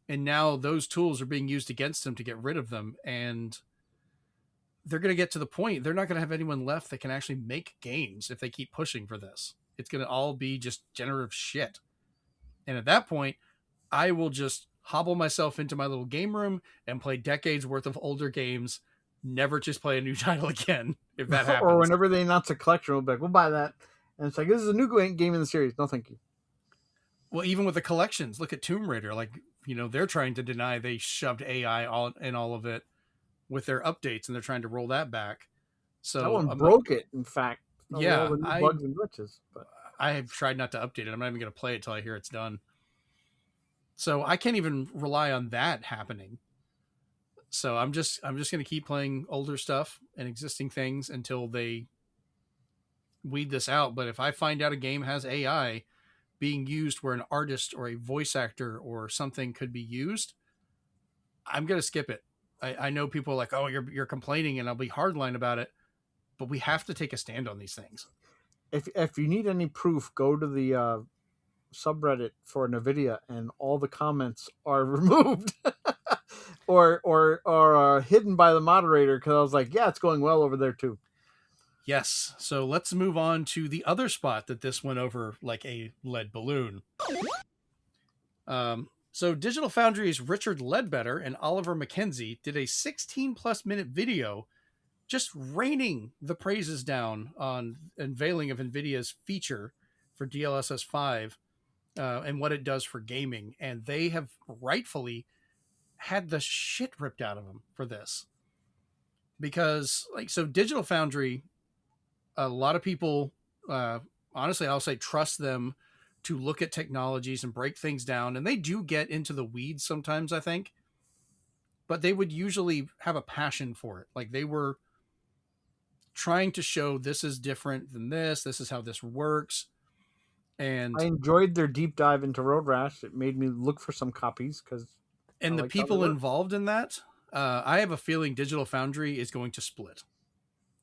And now those tools are being used against them to get rid of them. And they're going to get to the point, they're not going to have anyone left that can actually make games if they keep pushing for this. It's going to all be just generative shit. And at that point, I will just hobble myself into my little game room and play decades worth of older games, never just play a new title again, if that happens. Or whenever they announce a collection, we'll be like, we'll buy that. And it's like, this is a new game in the series. No, thank you. Well, even with the collections, look at Tomb Raider. Like, they're trying to deny they shoved AI in all of it with their updates, and they're trying to roll that back. So that one broke it, in fact. Yeah, bugs and glitches. But I have tried not to update it. I'm not even going to play it till I hear it's done. So I can't even rely on that happening. So I'm just going to keep playing older stuff and existing things until they weed this out. But if I find out a game has AI being used where an artist or a voice actor or something could be used, I'm going to skip it. I know people are like, oh, you're complaining, and I'll be hardline about it, but we have to take a stand on these things. If you need any proof, go to the subreddit for NVIDIA, and all the comments are removed or hidden by the moderator, because I was like, yeah, it's going well over there too. Yes. So let's move on to the other spot that this went over like a lead balloon. So Digital Foundry's Richard Ledbetter and Oliver McKenzie did a 16+ minute video just raining the praises down on unveiling of NVIDIA's feature for DLSS5 and what it does for gaming. And they have rightfully had the shit ripped out of them for this. Because, Digital Foundry, a lot of people, honestly, I'll say trust them to look at technologies and break things down. And they do get into the weeds sometimes, I think. But they would usually have a passion for it. Like, they were trying to show this is different than this. This is how this works. And I enjoyed their deep dive into Road Rash. It made me look for some copies. And the people involved in that, I have a feeling Digital Foundry is going to split.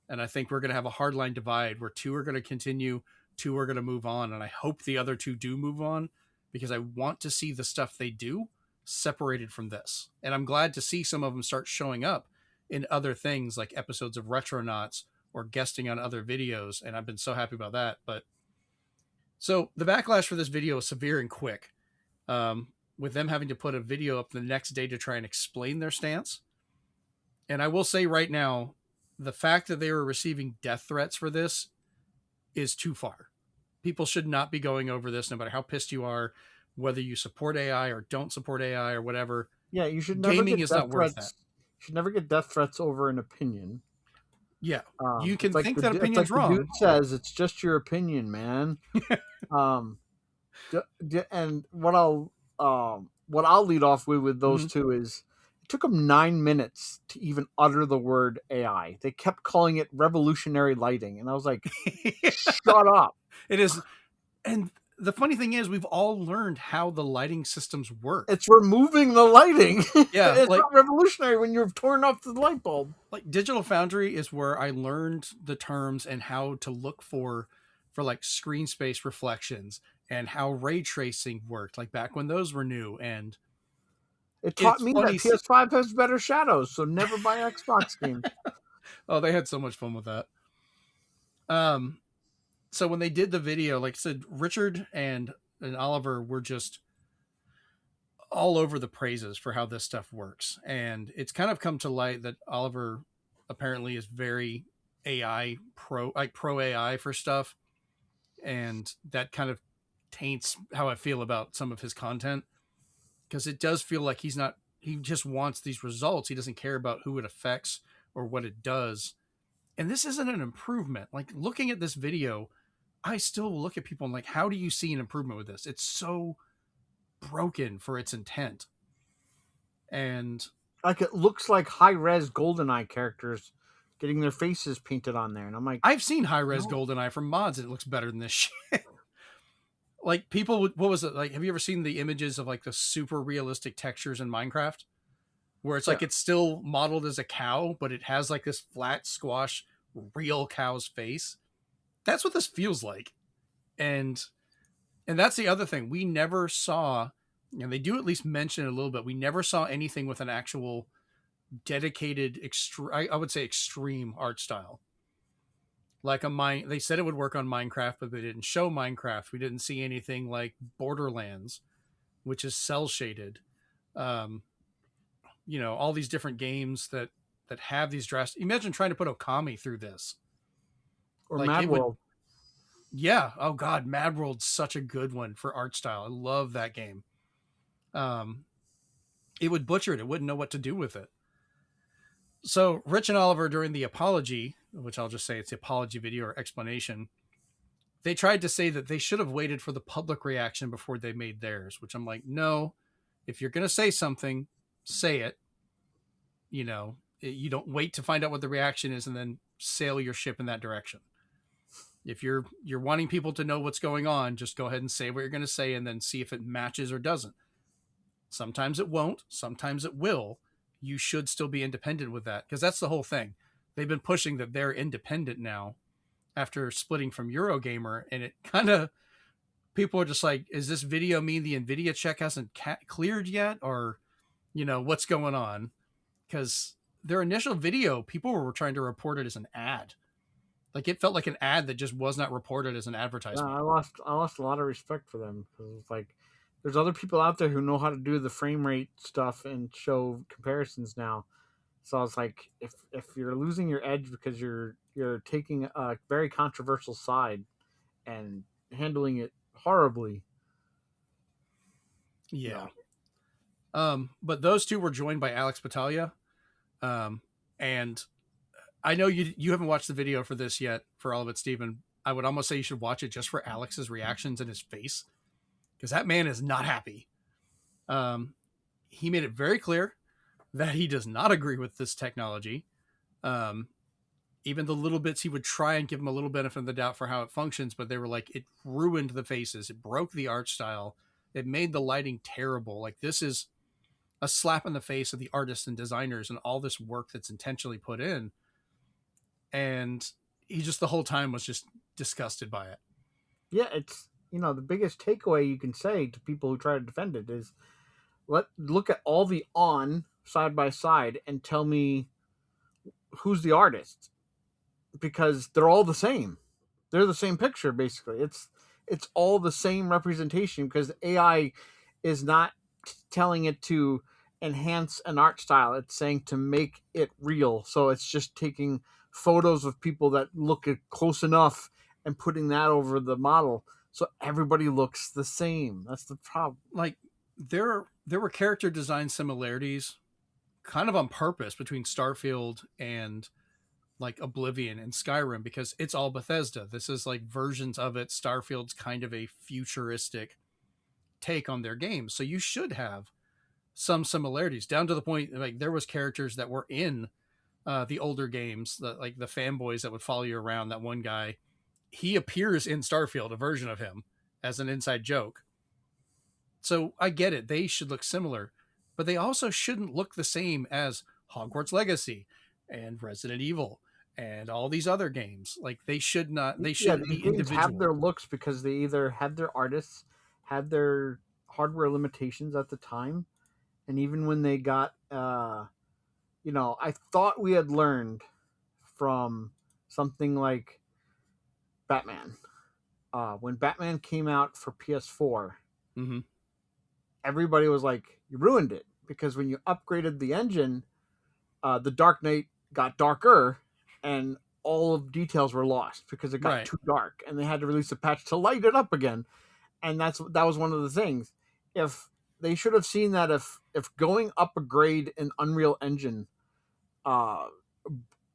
And I think we're going to have a hardline divide where two are going to continue, two are going to move on. And I hope the other two do move on, because I want to see the stuff they do separated from this. And I'm glad to see some of them start showing up in other things like episodes of Retronauts or guesting on other videos. And I've been so happy about that. But so the backlash for this video is severe and quick, with them having to put a video up the next day to try and explain their stance. And I will say right now, the fact that they were receiving death threats for this is too far. People should not be going over this, no matter how pissed you are, whether you support AI or don't support AI or whatever. Yeah, you should never Gaming get is death not worth threats. that. You should never get death threats over an opinion. Yeah, you can like think that opinion's the wrong. Dude says it's just your opinion, man. And what I'll lead off with those two is, it took them 9 minutes to even utter the word AI. They kept calling it revolutionary lighting, and I was like, shut up. It is. And the funny thing is, we've all learned how the lighting systems work. It's removing the lighting. Yeah, it's not revolutionary when you've torn off the light bulb. Like, Digital Foundry is where I learned the terms and how to look for like screen space reflections and how ray tracing worked, like back when those were new. And it taught me that PS5 has better shadows, so never buy Xbox games. Oh, they had so much fun with that. So when they did the video, like I said, Richard and Oliver were just all over the praises for how this stuff works. And it's kind of come to light that Oliver apparently is very pro AI for stuff. And that kind of taints how I feel about some of his content. because it does feel like he just wants these results. He doesn't care about who it affects or what it does. And this isn't an improvement. Like, looking at this video, I still look at people and like, how do you see an improvement with this? It's so broken for its intent. And like, it looks like high-res GoldenEye characters getting their faces painted on there. And I'm like, I've seen high-res GoldenEye from mods and it looks better than this shit. Like, people, what was it? Like, have you ever seen the images of like the super realistic textures in Minecraft? Where it's like, it's still modeled as a cow, but it has like this flat squash, real cow's face. That's what this feels like. And that's the other thing. We never saw, and they do at least mention it a little bit, we never saw anything with an actual dedicated, I would say extreme art style. Like they said it would work on Minecraft, but they didn't show Minecraft. We didn't see anything like Borderlands, which is cell shaded. All these different games that have these drastic. Imagine trying to put Okami through this. Or like Mad World. Yeah. Oh God, Mad World's such a good one for art style. I love that game. It would butcher it. It wouldn't know what to do with it. So Rich and Oliver, during the apology, which I'll just say it's the apology video or explanation, they tried to say that they should have waited for the public reaction before they made theirs, which I'm like, no, if you're going to say something, say it. You don't wait to find out what the reaction is and then sail your ship in that direction. If you're wanting people to know what's going on, just go ahead and say what you're going to say and then see if it matches or doesn't. Sometimes it won't. Sometimes it will. You should still be independent with that, because that's the whole thing. They've been pushing that they're independent now after splitting from Eurogamer, and it kind of, people are just like, is this video mean the NVIDIA check hasn't cleared yet? Or, what's going on? Because their initial video, people were trying to report it as an ad. Like, it felt like an ad that just was not reported as an advertisement. Yeah, I lost a lot of respect for them, because it's like, there's other people out there who know how to do the frame rate stuff and show comparisons now. So it's like, if you're losing your edge because you're taking a very controversial side and handling it horribly. Yeah. But those two were joined by Alex Battaglia. And I know you haven't watched the video for this yet, for all of it, Stephen. I would almost say you should watch it just for Alex's reactions and his face, because that man is not happy. He made it very clear that he does not agree with this technology. Even the little bits he would try and give him a little benefit of the doubt for how it functions, but they were like, it ruined the faces. It broke the art style. It made the lighting terrible. Like, this is a slap in the face of the artists and designers and all this work that's intentionally put in. And he just the whole time was just disgusted by it. Yeah, it's, the biggest takeaway you can say to people who try to defend it is, look at all the on side by side and tell me who's the artist, because they're all the same. They're the same picture, basically. It's all the same representation, because AI is not telling it to enhance an art style. It's saying to make it real. So it's just taking photos of people that look close enough and putting that over the model, so everybody looks the same. That's the problem. Like, there were character design similarities kind of on purpose between Starfield and like Oblivion and Skyrim, because it's all Bethesda. This is like versions of it. Starfield's kind of a futuristic take on their games. So you should have some similarities, down to the point, like, there was characters that were in the older games, like the fanboys that would follow you around. That one guy, he appears in Starfield, a version of him, as an inside joke. So I get it. They should look similar, but they also shouldn't look the same as Hogwarts Legacy and Resident Evil and all these other games. Like, they should not, they should be individual. Have their looks, because they either had their artists, had their hardware limitations at the time. And even when they got, I thought we had learned from something like Batman. When Batman came out for PS4, mm-hmm. everybody was like, you ruined it. Because when you upgraded the engine, the Dark Knight got darker and all of details were lost because it got too dark. And they had to release a patch to light it up again. And that was one of the things. If they should have seen that if going up a grade in Unreal Engine uh,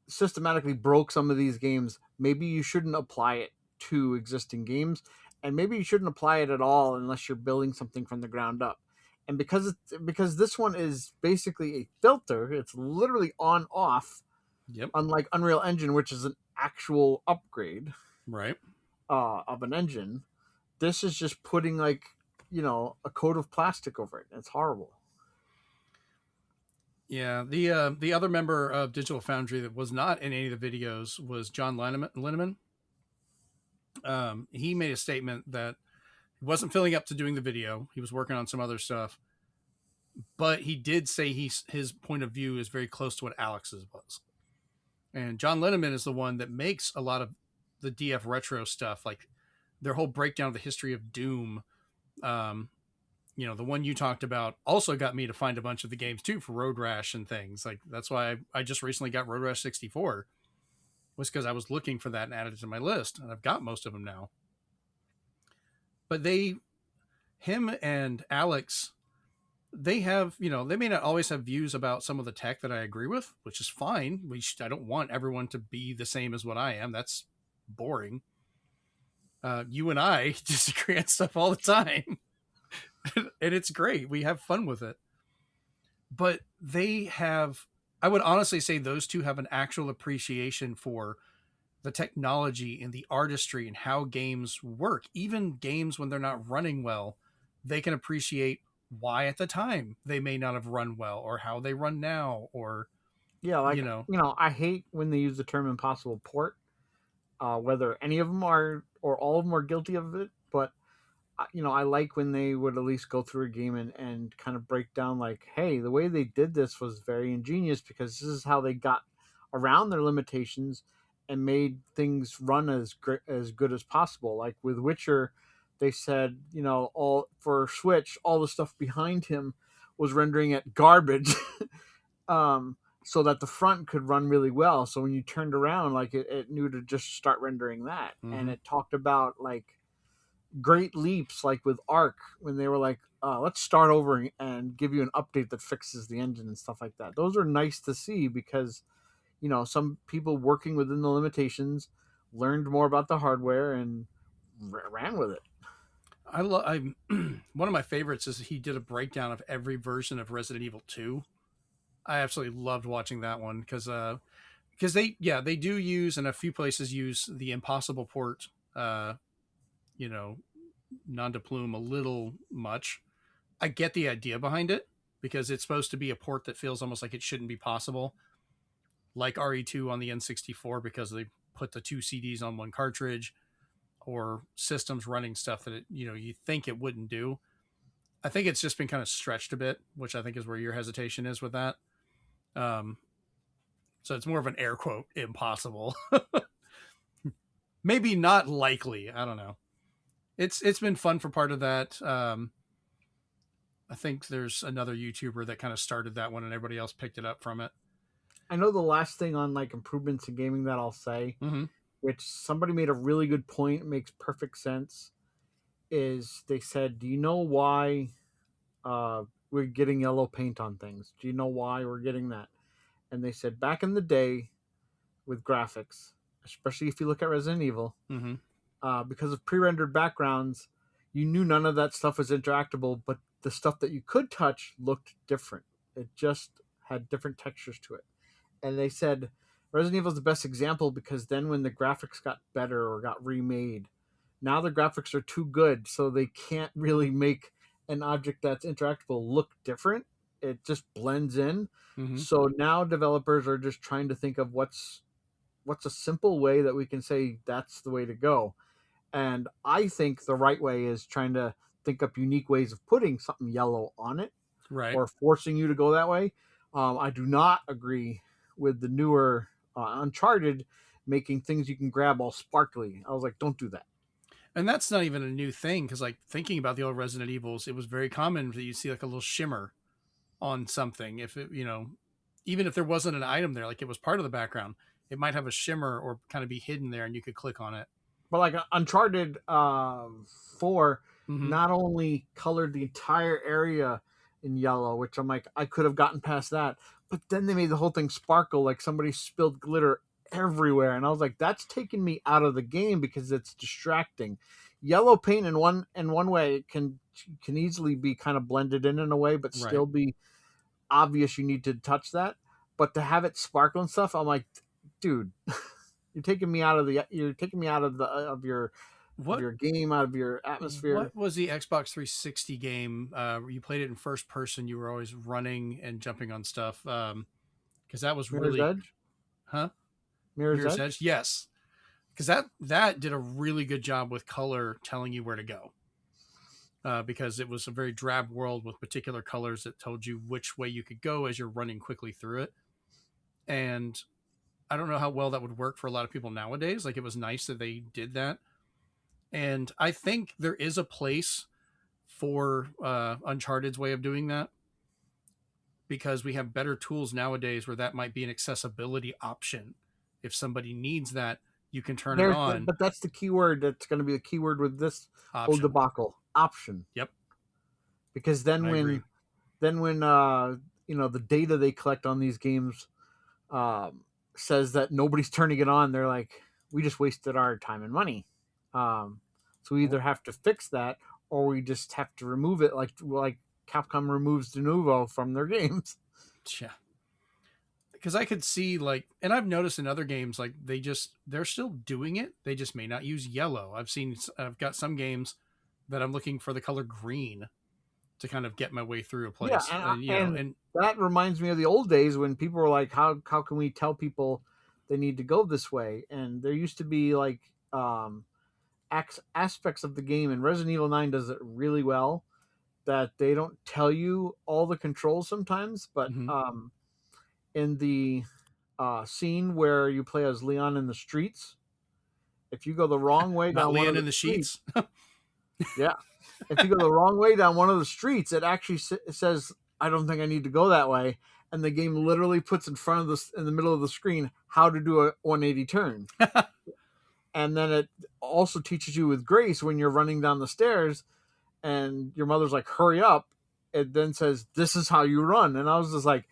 systematically broke some of these games, maybe you shouldn't apply it to existing games, and maybe you shouldn't apply it at all unless you're building something from the ground up. And because this one is basically a filter, it's literally on off, Yep. unlike Unreal Engine, which is an actual upgrade Right. of an engine. This is just putting like a coat of plastic over it. It's horrible. Yeah. The other member of Digital Foundry that was not in any of the videos was John Linneman. He made a statement that he wasn't feeling up to doing the video. He was working on some other stuff, but he did say his point of view is very close to what Alex's was. And John Linneman is the one that makes a lot of the DF retro stuff, like their whole breakdown of the history of Doom. The one you talked about also got me to find a bunch of the games too for Road Rash and things. Like that's why I just recently got Road Rash 64, was because I was looking for that and added it to my list, and I've got most of them now. But him and Alex, they have, they may not always have views about some of the tech that I agree with, which is fine. I don't want everyone to be the same as what I am. That's boring. You and I disagree on stuff all the time. And it's great. We have fun with it. But I would honestly say those two have an actual appreciation for the technology and the artistry and how games work. Even games when they're not running well, they can appreciate why at the time they may not have run well, or how they run now, or I hate when they use the term impossible port, whether any of them are or all of them are guilty of it, but I like when they would at least go through a game and kind of break down like, hey, the way they did this was very ingenious because this is how they got around their limitations and made things run as good as possible. Like with Witcher, they said, all for Switch, all the stuff behind him was rendering at garbage, so that the front could run really well. So when you turned around, like it knew to just start rendering that. Mm-hmm. And it talked about like great leaps, like with Arc, when they were like, let's start over and give you an update that fixes the engine and stuff like that. Those are nice to see because some people working within the limitations learned more about the hardware and ran with it. I'm one of my favorites is he did a breakdown of every version of Resident Evil 2. I absolutely loved watching that one because they do use, and a few places use the impossible port, non de plume a little much. I get the idea behind it because it's supposed to be a port that feels almost like it shouldn't be possible, like RE2 on the N64, because they put the two CDs on one cartridge, or systems running stuff that you think it wouldn't do. I think it's just been kind of stretched a bit, which I think is where your hesitation is with that. So it's more of an air quote impossible. Maybe not likely. I don't know. It's been fun for part of that. I think there's another YouTuber that kind of started that one and everybody else picked it up from it. I know the last thing on like improvements in gaming that I'll say, which somebody made a really good point, it makes perfect sense, is they said, do you know why we're getting yellow paint on things? Do you know why we're getting that? And they said back in the day with graphics, especially if you look at Resident Evil, because of pre-rendered backgrounds, you knew none of that stuff was interactable, but the stuff that you could touch looked different. It just had different textures to it. And they said Resident Evil is the best example because then when the graphics got better or got remade, now the graphics are too good, so they can't really make an object that's interactable look different. It just blends in. So now developers are just trying to think of what's a simple way that we can say that's the way to go. And I think the right way is trying to think up unique ways of putting something yellow on it, right, or forcing you to go that way. I do not agree with the newer Uncharted making things you can grab all sparkly. I was like, don't do that. And that's not even a new thing, because like thinking about the old Resident Evils, it was very common that you see like a little shimmer on something. If it, even if there wasn't an item there, like it was part of the background, it might have a shimmer or kind of be hidden there and you could click on it. But like Uncharted 4, not only colored the entire area in yellow, which I'm like, I could have gotten past that, but then they made the whole thing sparkle like somebody spilled glitter everywhere, and I was like, that's taking me out of the game because it's distracting. Yellow paint in one way can easily be kind of blended in a way, but still be obvious you need to touch that. But to have it sparkle and stuff, I'm like, dude, you're taking me out of the of your game, out of your atmosphere. What was the Xbox 360 game? You played it in first person. You were always running and jumping on stuff. Because that was Mirror's really, Edge? huh? Mirror's Edge? Yes. Because that did a really good job with color telling you where to go. Because it was a very drab world with particular colors that told you which way you could go as you're running quickly through it. And I don't know how well that would work for a lot of people nowadays. Like, it was nice that they did that. And I think there is a place for Uncharted's way of doing that, because we have better tools nowadays where that might be an accessibility option. If somebody needs that, you can turn it on. But that's the keyword that's going to be the keyword with this Option. old debacle. Option. Yep. Because then when the data they collect on these games says that nobody's turning it on, they're like, we just wasted our time and money. So we either have to fix that, or we just have to remove it, like Capcom removes de novo from their games. Yeah. Because I could see, like, and I've noticed in other games, like, they're still doing it. They just may not use yellow. I've got some games that I'm looking for the color green to kind of get my way through a place. Yeah, and that reminds me of the old days when people were like, how can we tell people they need to go this way? And there used to be like aspects of the game, and Resident Evil 9 does it really well, that they don't tell you all the controls sometimes, but in the scene where you play as Leon in the streets, if you go the wrong way down Leon in the sheets. Yeah, if you go the wrong way down one of the streets, it actually says, I don't think I need to go that way, and the game literally puts in the middle of the screen how to do a 180 turn. And then it also teaches you with grace when you're running down the stairs and your mother's like, hurry up. It then says, this is how you run. And I was just like,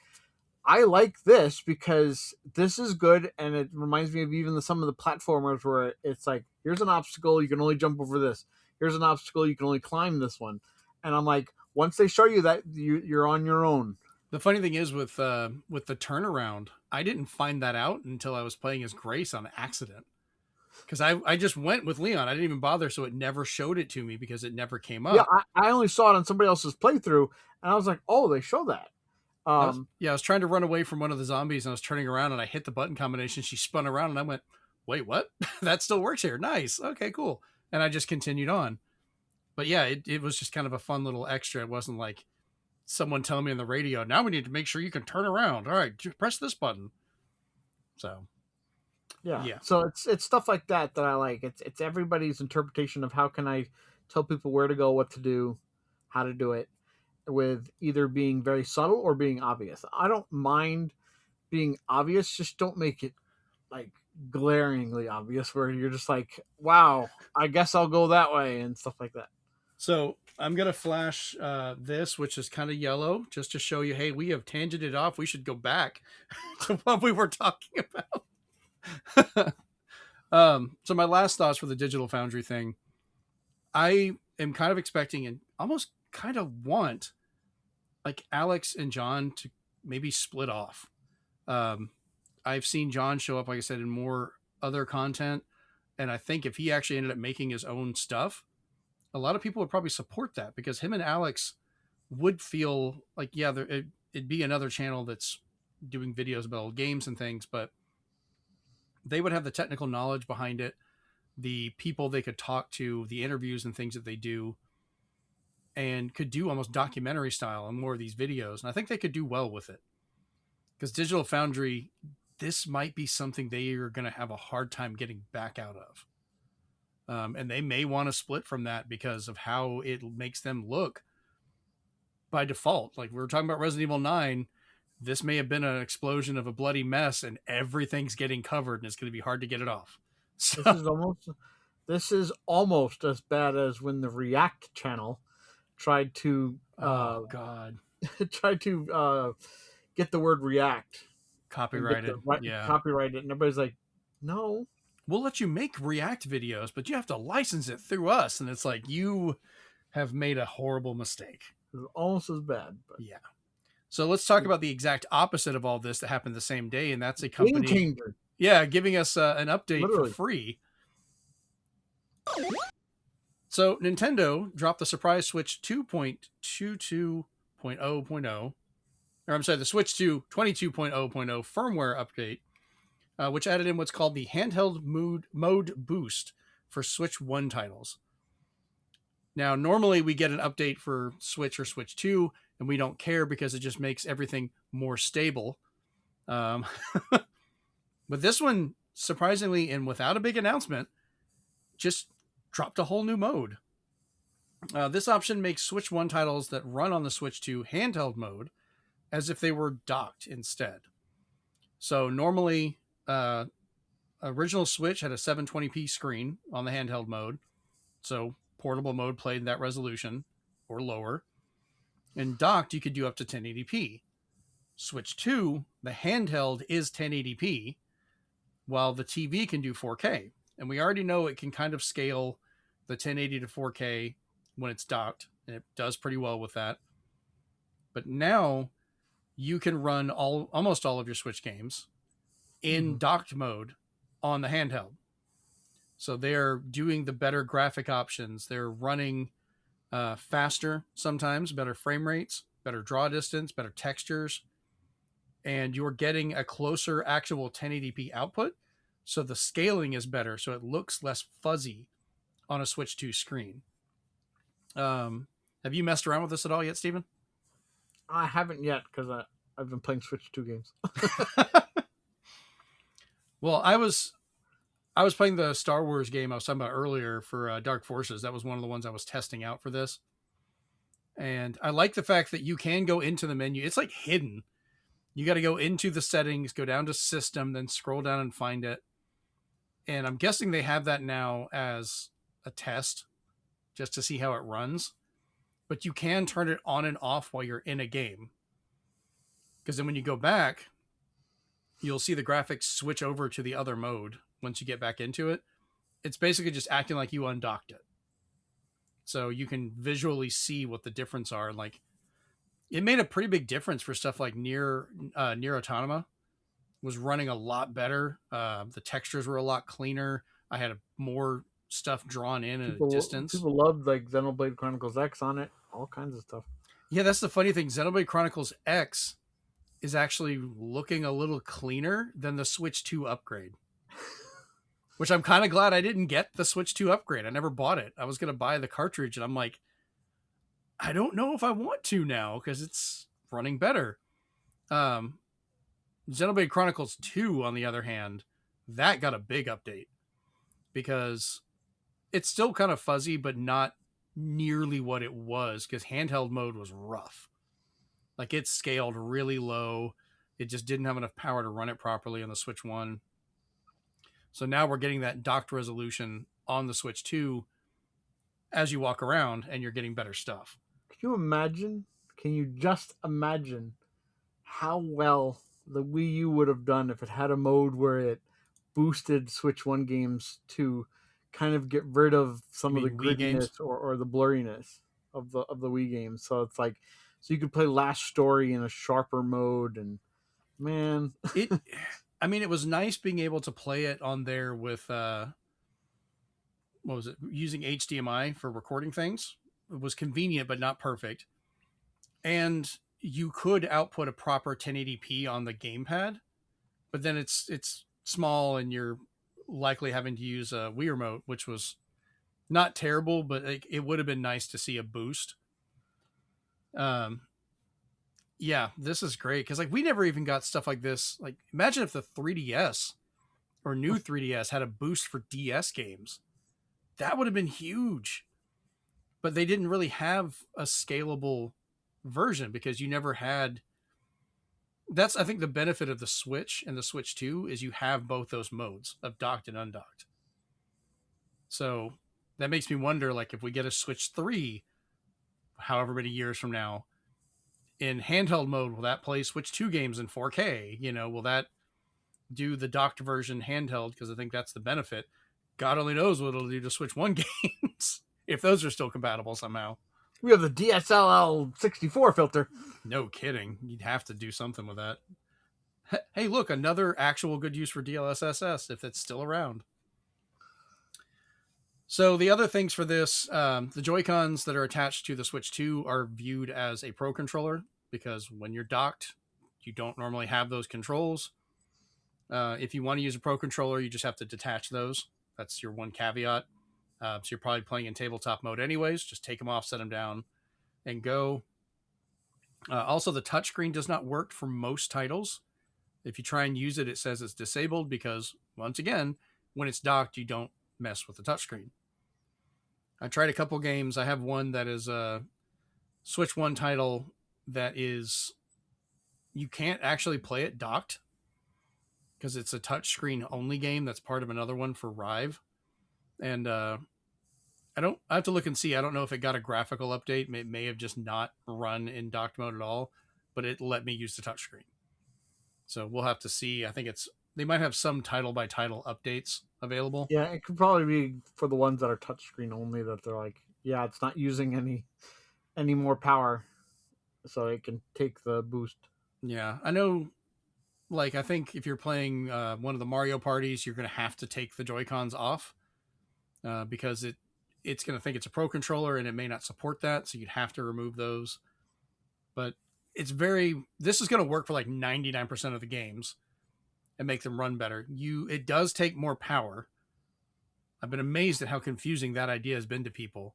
I like this because this is good. And it reminds me of even some of the platformers where it's like, here's an obstacle, you can only jump over this. Here's an obstacle, you can only climb this one. And I'm like, once they show you that, you're on your own. The funny thing is with the turnaround, I didn't find that out until I was playing as Grace on accident. Because I just went with Leon. I didn't even bother, so it never showed it to me because it never came up. Yeah, I only saw it on somebody else's playthrough, and I was like, oh, they show that. I was trying to run away from one of the zombies, and I was turning around, and I hit the button combination. She spun around, and I went, wait, what? That still works here. Nice. Okay, cool. And I just continued on. But yeah, it was just kind of a fun little extra. It wasn't like someone telling me on the radio, now we need to make sure you can turn around. All right, press this button. So... Yeah. So it's stuff like that I like. It's everybody's interpretation of how can I tell people where to go, what to do, how to do it, with either being very subtle or being obvious. I don't mind being obvious, just don't make it like glaringly obvious where you're just like, wow, I guess I'll go that way and stuff like that. So I'm going to flash this, which is kind of yellow, just to show you, hey, we have tangented off. We should go back to what we were talking about. So my last thoughts for the Digital Foundry thing, I am kind of expecting and almost kind of want like Alex and John to maybe split off. I've seen John show up, like I said, in more other content. And I think if he actually ended up making his own stuff, a lot of people would probably support that, because him and Alex would feel like, yeah, it'd be another channel that's doing videos about old games and things, but they would have the technical knowledge behind it, the people they could talk to, the interviews and things that they do, and could do almost documentary style on more of these videos. And I think they could do well with it, because Digital Foundry, this might be something they are going to have a hard time getting back out of. And they may want to split from that because of how it makes them look by default. Like we were talking about Resident Evil 9, this may have been an explosion of a bloody mess and everything's getting covered and it's going to be hard to get it off. So this is almost This is almost as bad as when the React channel tried to Oh God. tried to get the word React and get the Copyrighted. right Yeah. copyright it, and everybody's like, no. We'll let you make React videos, but you have to license it through us. And it's like, you have made a horrible mistake. It's almost as bad. But Yeah. So let's talk about the exact opposite of all this that happened the same day. And that's a game company, changer. yeah, giving us an update Literally. for free. So Nintendo dropped the surprise Switch 2.22.0.0, or I'm sorry, the Switch 2 22.0.0 firmware update, which added in what's called the Handheld Mode Boost for Switch 1 titles. Now, normally we get an update for Switch or Switch 2, and we don't care because it just makes everything more stable. But this one, surprisingly, and without a big announcement, just dropped a whole new mode. This option makes Switch 1 titles that run on the Switch 2 handheld mode as if they were docked instead. So normally, original Switch had a 720p screen on the handheld mode. So portable mode played in that resolution or lower. And docked, you could do up to 1080p. Switch 2, the handheld is 1080p, while the TV can do 4K. And we already know it can kind of scale the 1080 to 4K when it's docked, and it does pretty well with that. But now you can run almost all of your Switch games in docked mode on the handheld. So they're doing the better graphic options. They're running faster sometimes, better frame rates, better draw distance, better textures, and you're getting a closer actual 1080p output. So the scaling is better, so it looks less fuzzy on a Switch 2 screen. Have you messed around with this at all yet, Steven? I haven't yet because I've been playing Switch 2 games. Well, I was playing the Star Wars game I was talking about earlier for Dark Forces. That was one of the ones I was testing out for this. And I like the fact that you can go into the menu. It's like hidden. You got to go into the settings, go down to system, then scroll down and find it. And I'm guessing they have that now as a test just to see how it runs. But you can turn it on and off while you're in a game. Because then when you go back, you'll see the graphics switch over to the other mode once you get back into it. It's basically just acting like you undocked it. So you can visually see what the difference are. Like, it made a pretty big difference for stuff like Nier Automata was running a lot better. The textures were a lot cleaner. I had more stuff drawn in at a distance. People loved like Xenoblade Chronicles X on it. All kinds of stuff. Yeah, that's the funny thing. Xenoblade Chronicles X is actually looking a little cleaner than the Switch 2 upgrade. Which I'm kind of glad I didn't get the Switch 2 upgrade. I never bought it. I was going to buy the cartridge, and I'm like, I don't know if I want to now because it's running better. Xenoblade Chronicles 2, on the other hand, that got a big update because it's still kind of fuzzy, but not nearly what it was because handheld mode was rough. Like, it scaled really low. It just didn't have enough power to run it properly on the Switch 1. So now we're getting that docked resolution on the Switch 2 as you walk around, and you're getting better stuff. Can you just imagine how well the Wii U would have done if it had a mode where it boosted Switch 1 games to kind of get rid of some of the grittiness or the blurriness of the Wii games. So it's like, so you could play Last Story in a sharper mode, and man, it was nice being able to play it on there with using HDMI for recording things. It was convenient but not perfect, and you could output a proper 1080p on the gamepad, but then it's small and you're likely having to use a Wii remote, which was not terrible, but it would have been nice to see a boost. Yeah, this is great because we never even got stuff like this. Like, imagine if the 3DS or new 3DS had a boost for DS games. That would have been huge. But they didn't really have a scalable version because you never had. That's, I think, the benefit of the Switch and the Switch 2 is you have both those modes of docked and undocked. So that makes me wonder, like, if we get a Switch 3, however many years from now, in handheld mode, will that play Switch 2 games in 4K? Will that do the docked version handheld? Because I think that's the benefit. God only knows what it'll do to Switch 1 games, if those are still compatible somehow. We have the DSLL64 filter. No kidding. You'd have to do something with that. Hey, look, another actual good use for DLSS if it's still around. So the other things for this, the Joy-Cons that are attached to the Switch 2 are viewed as a Pro controller, because when you're docked, you don't normally have those controls. If you want to use a Pro controller, you just have to detach those. That's your one caveat. So you're probably playing in tabletop mode anyways. Just take them off, set them down, and go. Also, the touchscreen does not work for most titles. If you try and use it, it says it's disabled because, once again, when it's docked, you don't mess with the touchscreen. I tried a couple games. I have one that is a Switch 1 title that is, you can't actually play it docked because it's a touchscreen only game that's part of another one for Rive. And I have to look and see. I don't know if it got a graphical update. It may have just not run in docked mode at all, but it let me use the touchscreen. So we'll have to see. I think they might have some title by title updates available. Yeah, it could probably be for the ones that are touchscreen only, that they're like, yeah, it's not using any more power, so it can take the boost. Yeah, I know. Like, I think if you're playing one of the Mario parties, you're going to have to take the Joy-Cons off because it's going to think it's a Pro controller and it may not support that. So you'd have to remove those. But this is going to work for like 99% of the games and make them run better. It does take more power. I've been amazed at how confusing that idea has been to people.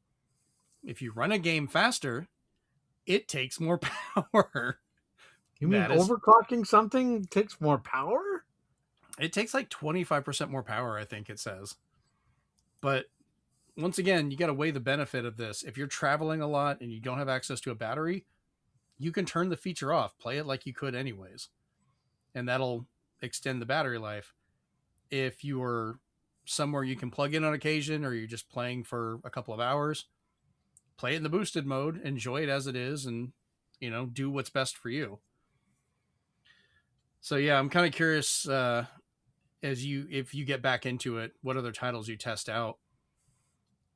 If you run a game faster, it takes more power. You mean overclocking something takes more power? It takes like 25% more power, I think it says. But once again, you got to weigh the benefit of this. If you're traveling a lot and you don't have access to a battery, you can turn the feature off, play it like you could anyways. And that'll extend the battery life. If you're somewhere you can plug in on occasion, or you're just playing for a couple of hours, play it in the boosted mode, enjoy it as it is, and do what's best for you. So yeah, I'm kind of curious if you get back into it, what other titles you test out.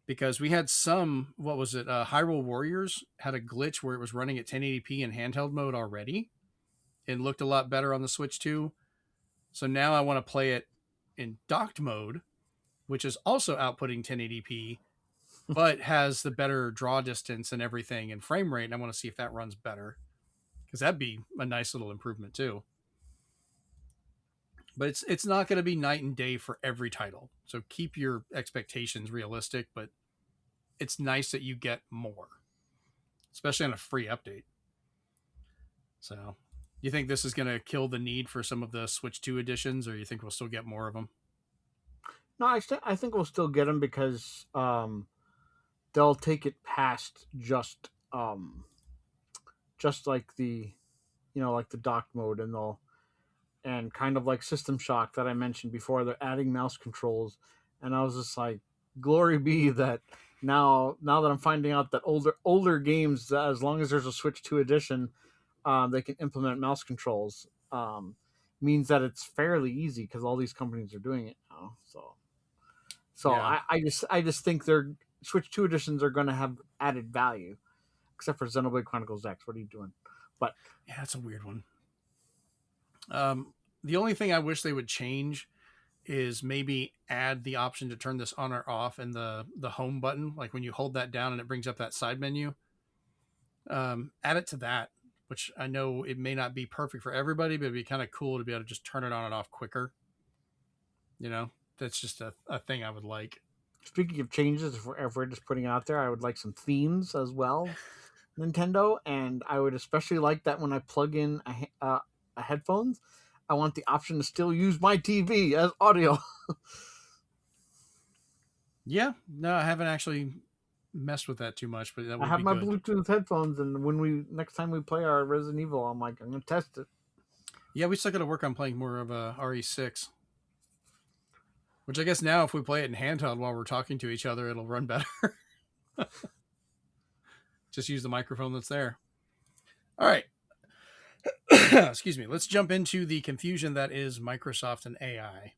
Because we had some, what was it? Hyrule Warriors had a glitch where it was running at 1080p in handheld mode already. It looked a lot better on the Switch 2. So now I want to play it in docked mode, which is also outputting 1080p, but has the better draw distance and everything and frame rate. And I want to see if that runs better, because that'd be a nice little improvement too. But it's not going to be night and day for every title. So keep your expectations realistic, but it's nice that you get more, especially on a free update. So you think this is going to kill the need for some of the Switch 2 editions, or you think we'll still get more of them? No, I think we'll still get them, because they'll take it past just like the like the docked mode, and kind of like System Shock that I mentioned before, they're adding mouse controls, and I was just like, glory be that now that I'm finding out that older games, as long as there's a Switch 2 edition, they can implement mouse controls. Means that it's fairly easy, because all these companies are doing it now. So yeah. I just think their Switch 2 editions are going to have added value, except for Xenoblade Chronicles X. What are you doing? But yeah, that's a weird one. The only thing I wish they would change is maybe add the option to turn this on or off in the home button. Like when you hold that down and it brings up that side menu, add it to that, which I know it may not be perfect for everybody, but it'd be kind of cool to be able to just turn it on and off quicker. That's just a thing I would like. Speaking of changes, if we're just putting it out there, I would like some themes as well, Nintendo, and I would especially like that when I plug in a headphones, I want the option to still use my TV as audio. Yeah, no, I haven't actually messed with that too much, but that would I have be my good. Bluetooth headphones, and next time we play our Resident Evil, I'm going to test it. Yeah, we still got to work on playing more of a RE6. Which I guess now if we play it in handheld while we're talking to each other, it'll run better. Just use the microphone that's there. All right. Excuse me. Let's jump into the confusion that is Microsoft and AI.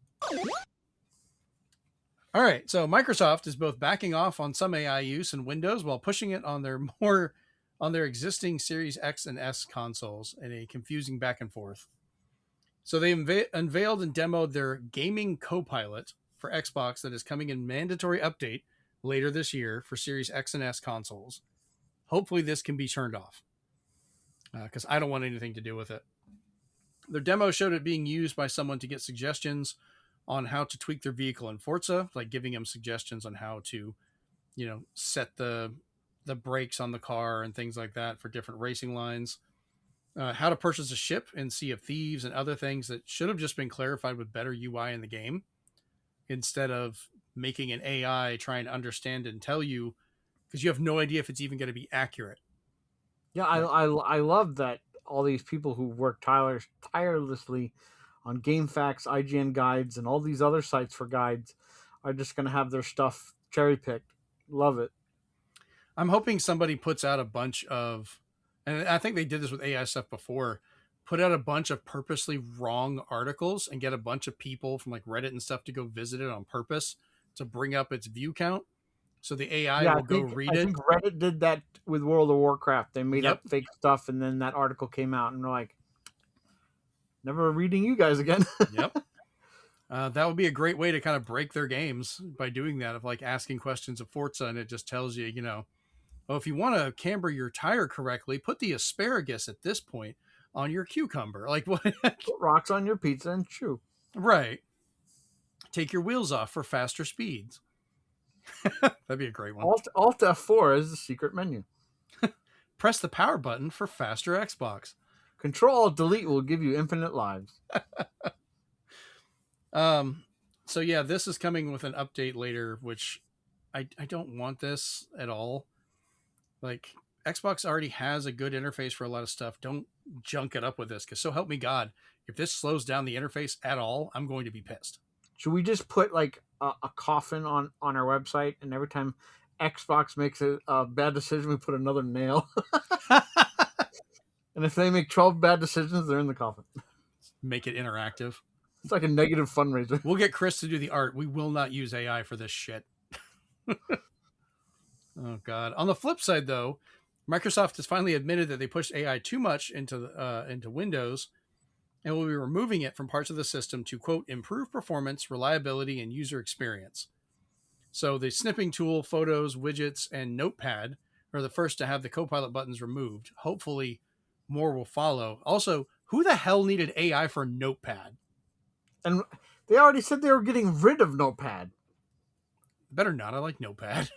All right. So Microsoft is both backing off on some AI use in Windows while pushing it on their existing Series X and S consoles in a confusing back and forth. So they unveiled and demoed their gaming Copilot for Xbox that is coming in mandatory update later this year for Series X and S consoles. Hopefully this can be turned off because I don't want anything to do with it. Their demo showed it being used by someone to get suggestions on how to tweak their vehicle in Forza, like giving them suggestions on how to, set the brakes on the car and things like that for different racing lines. How to purchase a ship in Sea of Thieves and other things that should have just been clarified with better UI in the game instead of making an AI try and understand and tell you because you have no idea if it's even going to be accurate. Yeah, I love that all these people who work tirelessly on GameFAQs, IGN guides, and all these other sites for guides are just going to have their stuff cherry picked. Love it. I'm hoping somebody puts out a bunch of, and I think they did this with AI stuff before, put out a bunch of purposely wrong articles and get a bunch of people from like Reddit and stuff to go visit it on purpose to bring up its view count. So the AI will go read it. I think Reddit did that with World of Warcraft. They made up fake stuff, and then that article came out, and they're like, never reading you guys again. Yep. That would be a great way to kind of break their games by doing that, of like asking questions of Forza, and it just tells you, well, if you want to camber your tire correctly, put the asparagus at this point on your cucumber. Like what? Put rocks on your pizza and chew. Right. Take your wheels off for faster speeds. That'd be a great one. Alt F4 is the secret menu. Press the power button for faster Xbox. Control Delete will give you infinite lives. So yeah, this is coming with an update later, which I don't want this at all. Like Xbox already has a good interface for a lot of stuff. Don't junk it up with this, because so help me God, if this slows down the interface at all, I'm going to be pissed. Should we just put like a coffin on our website, and every time Xbox makes a bad decision, we put another nail? And if they make 12 bad decisions, they're in the coffin. Make it interactive. It's like a negative fundraiser. We'll get Chris to do the art. We will not use AI for this shit. Oh, God. On the flip side, though, Microsoft has finally admitted that they pushed AI too much into Windows and will be removing it from parts of the system to, quote, improve performance, reliability, and user experience. So the snipping tool, photos, widgets, and Notepad are the first to have the Copilot buttons removed. Hopefully, more will follow. Also, who the hell needed AI for Notepad? And they already said they were getting rid of Notepad. Better not. I like Notepad.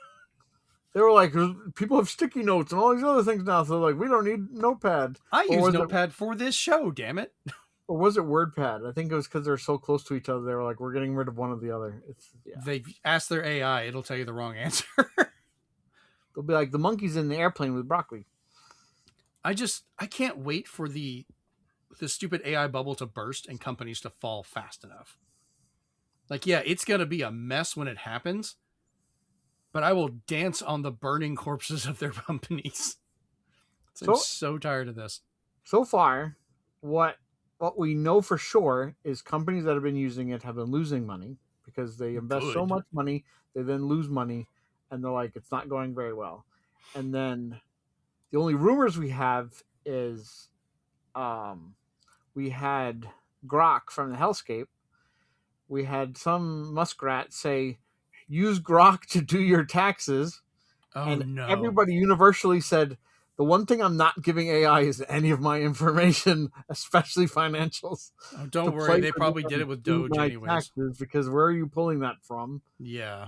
They were like, people have sticky notes and all these other things now, so like, we don't need Notepad. I use Notepad for this show, damn it. Or was it WordPad? I think it was because they're so close to each other. They were like, we're getting rid of one or the other. They ask their AI, it'll tell you the wrong answer. They'll be like, the monkey's in the airplane with broccoli. I can't wait for the stupid AI bubble to burst and companies to fall fast enough. Like, yeah, it's going to be a mess when it happens, but I will dance on the burning corpses of their companies. I'm so tired of this. So far, what we know for sure is companies that have been using it have been losing money because they invest so much money, they then lose money, and they're like, it's not going very well. And then the only rumors we have is we had Grok from the Hellscape. We had some muskrat say, use Grok to do your taxes. Oh, and no. Everybody universally said, the one thing I'm not giving AI is any of my information, especially financials. Oh, don't worry. They probably did it with Doge anyways. Taxes, because where are you pulling that from? Yeah.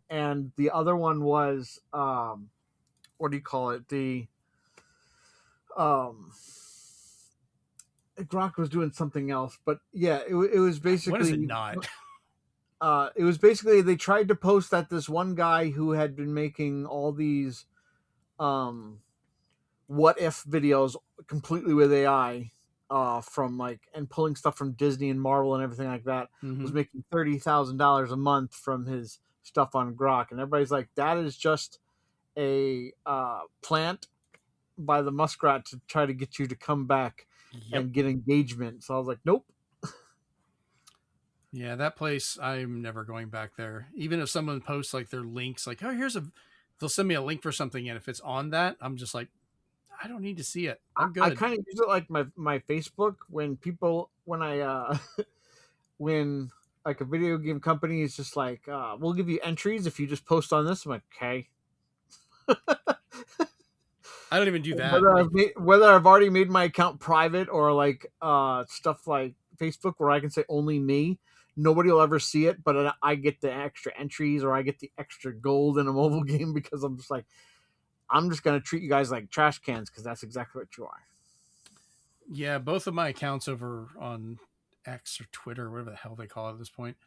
And the other one was, what do you call it? Grok was doing something else, but yeah, it was basically. What is it not? It was basically, they tried to post that this one guy who had been making all these what if videos completely with AI from and pulling stuff from Disney and Marvel and everything like that, Mm-hmm. was making $30,000 a month from his stuff on Grok, and everybody's like, that is just a plant by the muskrat to try to get you to come back Yep. and get engagement. So I was like, nope. Yeah, that place, I'm never going back there. Even if someone posts like their links, like, oh, they'll send me a link for something. And if it's on that, I'm just like, I don't need to see it. I'm I good. kind of use it like my Facebook when when like a video game company is just like, we'll give you entries if you just post on this. I'm like, okay. I don't even do that. Whether I've already made my account private or like stuff like Facebook where I can say only me, nobody will ever see it, but I get the extra entries or I get the extra gold in a mobile game because I'm just like, I'm just going to treat you guys like trash cans because that's exactly what you are. Yeah, both of my accounts over on X or Twitter, whatever the hell they call it at this point,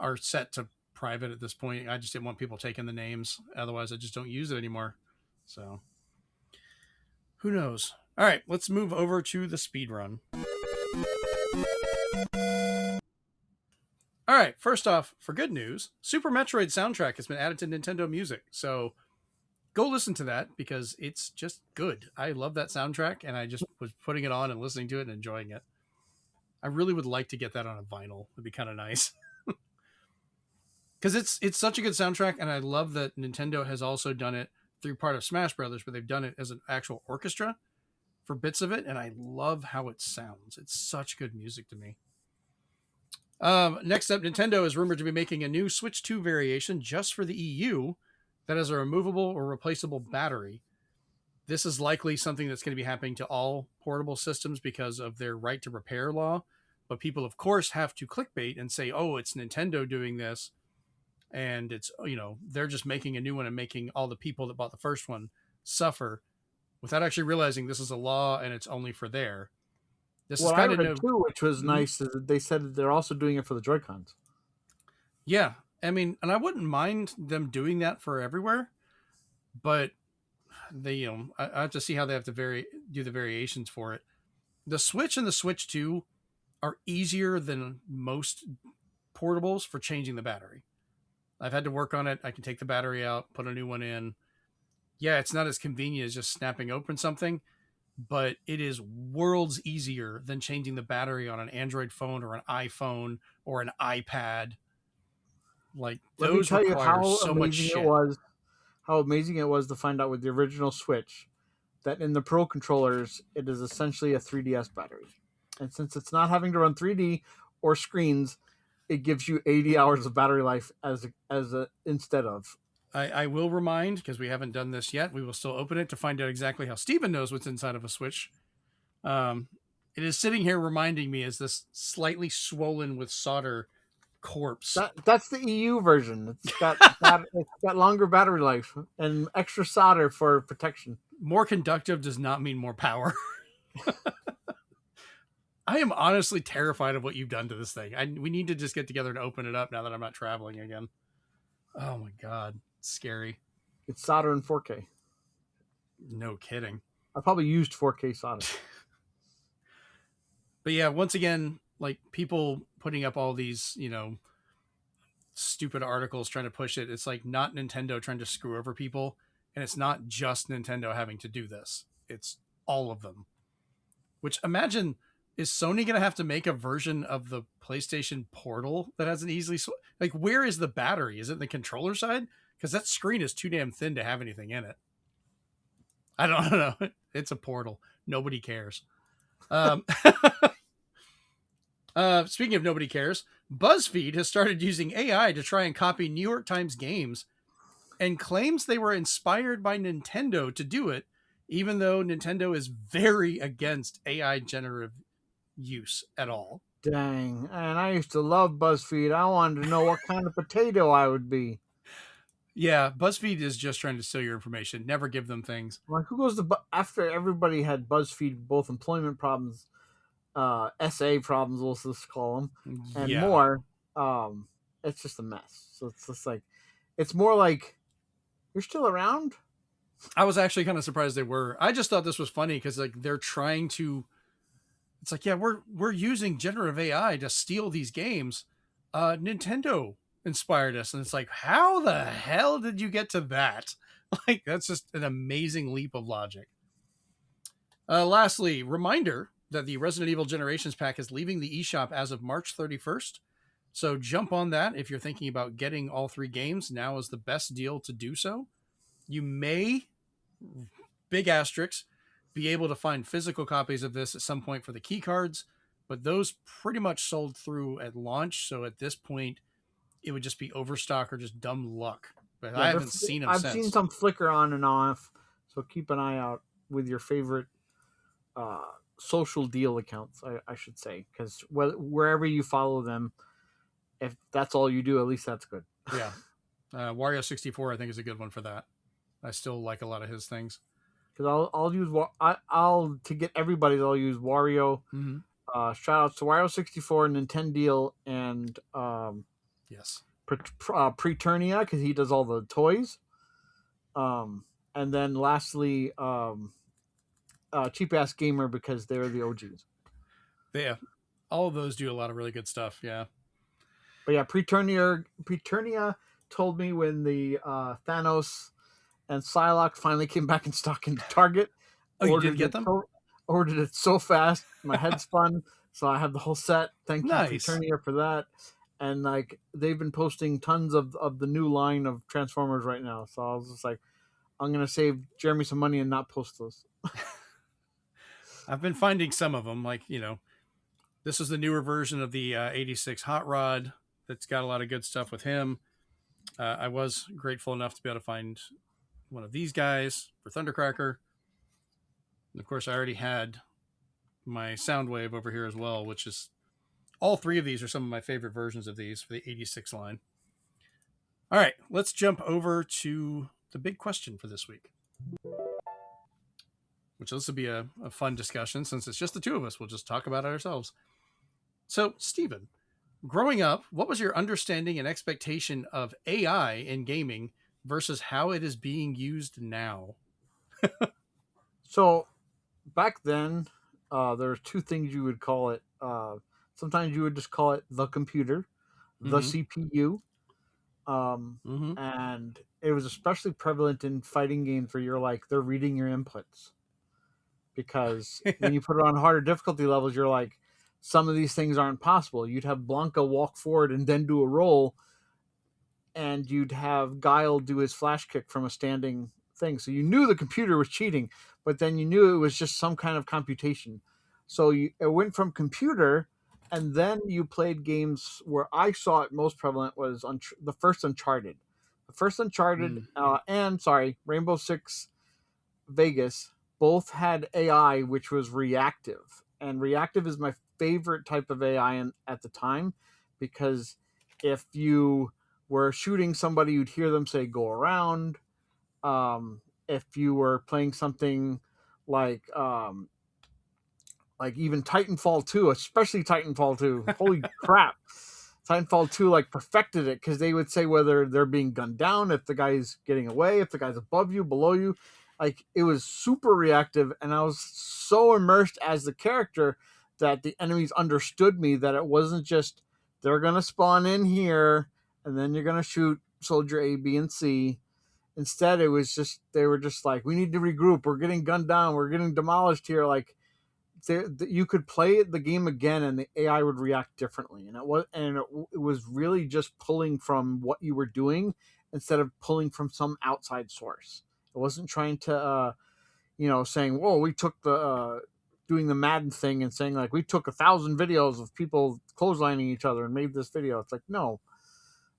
are set to private at this point. I just didn't want people taking the names. Otherwise, I just don't use it anymore. So, who knows? All right, let's move over to the speed run. All right, first off, for good news, Super Metroid soundtrack has been added to Nintendo Music. So go listen to that because it's just good. I love that soundtrack, and I just was putting it on and listening to it and enjoying it. I really would like to get that on a vinyl. It'd be kind of nice. Because it's such a good soundtrack, and I love that Nintendo has also done it through part of Smash Brothers, but they've done it as an actual orchestra for bits of it, and I love how it sounds. It's such good music to me. Next up, Nintendo is rumored to be making a new Switch 2 variation just for the EU that has a removable or replaceable battery. This is likely something that's going to be happening to all portable systems because of their right to repair law. But people, of course, have to clickbait and say, oh, it's Nintendo doing this. And it's, they're just making a new one and making all the people that bought the first one suffer without actually realizing this is a law and it's only for there. This is kind of too, which was nice, is that they said that they're also doing it for the Joy-Cons. Yeah. I mean, and I wouldn't mind them doing that for everywhere, but they, I have to see how they have to do the variations for it. The Switch and the Switch 2 are easier than most portables for changing the battery. I've had to work on it. I can take the battery out, put a new one in. Yeah, it's not as convenient as just snapping open something, but it is worlds easier than changing the battery on an Android phone or an iPhone or an iPad. Like, those require so much shit. How amazing it was to find out with the original Switch that in the Pro controllers, it is essentially a 3DS battery. And since it's not having to run 3D or screens, it gives you 80 hours of battery life instead of. I will remind, because we haven't done this yet, we will still open it to find out exactly how Steven knows what's inside of a Switch. It is sitting here reminding me as this slightly swollen with solder corpse. That's the EU version. It's got longer battery life and extra solder for protection. More conductive does not mean more power. I am honestly terrified of what you've done to this thing. We need to just get together and open it up now that I'm not traveling again. Oh my God. It's scary. It's solder in 4K. No kidding. I probably used 4K solder. But yeah, once again, like people putting up all these, stupid articles trying to push it. It's like not Nintendo trying to screw over people. And it's not just Nintendo having to do this. It's all of them. Which, imagine, is Sony going to have to make a version of the PlayStation Portal that has an easily... where is the battery? Is it the controller side? Because that screen is too damn thin to have anything in it. I don't know. It's a Portal. Nobody cares. Speaking of nobody cares, BuzzFeed has started using AI to try and copy New York Times games and claims they were inspired by Nintendo to do it, even though Nintendo is very against AI generative use at all. Dang. And I used to love BuzzFeed. I wanted to know what kind of potato I would be. Yeah, BuzzFeed is just trying to steal your information. Never give them things. Like, who goes to after everybody had BuzzFeed, both employment problems, SA problems, let's just call them, and more. It's just a mess. So it's just like, it's more like, you're still around? I was actually kind of surprised they were. I just thought this was funny because they're trying to It's like, yeah, we're using generative AI to steal these games. Nintendo inspired us, and it's like, how the hell did you get to that? Like, that's just an amazing leap of logic. Lastly, reminder that the Resident Evil Generations Pack is leaving the eShop as of March 31st. So jump on that if you're thinking about getting all 3 games. Now is the best deal to do so. You may, big asterisks, be able to find physical copies of this at some point for the key cards, but those pretty much sold through at launch. So at this point, it would just be overstock or just dumb luck. But I haven't seen them since. I've seen some flicker on and off, so keep an eye out with your favorite social deal accounts, I should say, because wherever you follow them, if that's all you do, at least that's good. Yeah. Wario 64, I think, is a good one for that. I still like a lot of his things. Because I'll use I'll to get everybody's. I'll use Wario. Mm-hmm. Shout outs to Wario 64, Nintendo, and yes, Preturnia, because he does all the toys. And then lastly, Cheap Ass Gamer, because they're the OGs. Yeah, all of those do a lot of really good stuff. Yeah, but yeah, Preturnia told me when the Thanos and Psylocke finally came back in stock into Target. Oh, you did get them? Ordered it so fast, my head spun. So I have the whole set. Thank you, Preturnia, for that. And like they've been posting tons of the new line of Transformers right now. So I was just like, I'm gonna save Jeremy some money and not post those. I've been finding some of them, like, this is the newer version of the 86 Hot Rod that's got a lot of good stuff with him. I was grateful enough to be able to find one of these guys for Thundercracker. And of course, I already had my Soundwave over here as well, which is all 3 of these are some of my favorite versions of these for the 86 line. All right, let's jump over to the big question for this week, which this will be a fun discussion since it's just the 2 of us. We'll just talk about it ourselves. So, Steven, growing up, what was your understanding and expectation of AI in gaming versus how it is being used now? So, back then, there's 2 things you would call it. Sometimes you would just call it the computer, the CPU. And it was especially prevalent in fighting games where you're like, they're reading your inputs. Because when you put it on harder difficulty levels, you're like, some of these things aren't possible. You'd have Blanca walk forward and then do a roll, and you'd have Guile do his flash kick from a standing thing. So you knew the computer was cheating, but then you knew it was just some kind of computation. So it went from computer, and then you played games where I saw it most prevalent was on the first Uncharted. The first Uncharted and Rainbow Six Vegas both had AI, which was reactive. And reactive is my favorite type of AI at the time, because if you were shooting somebody, you'd hear them say, go around. If you were playing something like even Titanfall 2, especially Titanfall 2, holy crap. Titanfall 2 like perfected it, because they would say whether they're being gunned down, if the guy's getting away, if the guy's above you, below you. Like, it was super reactive, and I was so immersed as the character that the enemies understood me, that it wasn't just, they're going to spawn in here, and then you're going to shoot soldier A, B, and C. Instead, it was just, they were just like, we need to regroup, we're getting gunned down, we're getting demolished here. Like, you could play the game again, and the AI would react differently. And it was really just pulling from what you were doing, instead of pulling from some outside source. It wasn't trying to, saying, whoa, we took doing the Madden thing and saying, like, we took 1,000 videos of people clotheslining each other and made this video. It's like, no.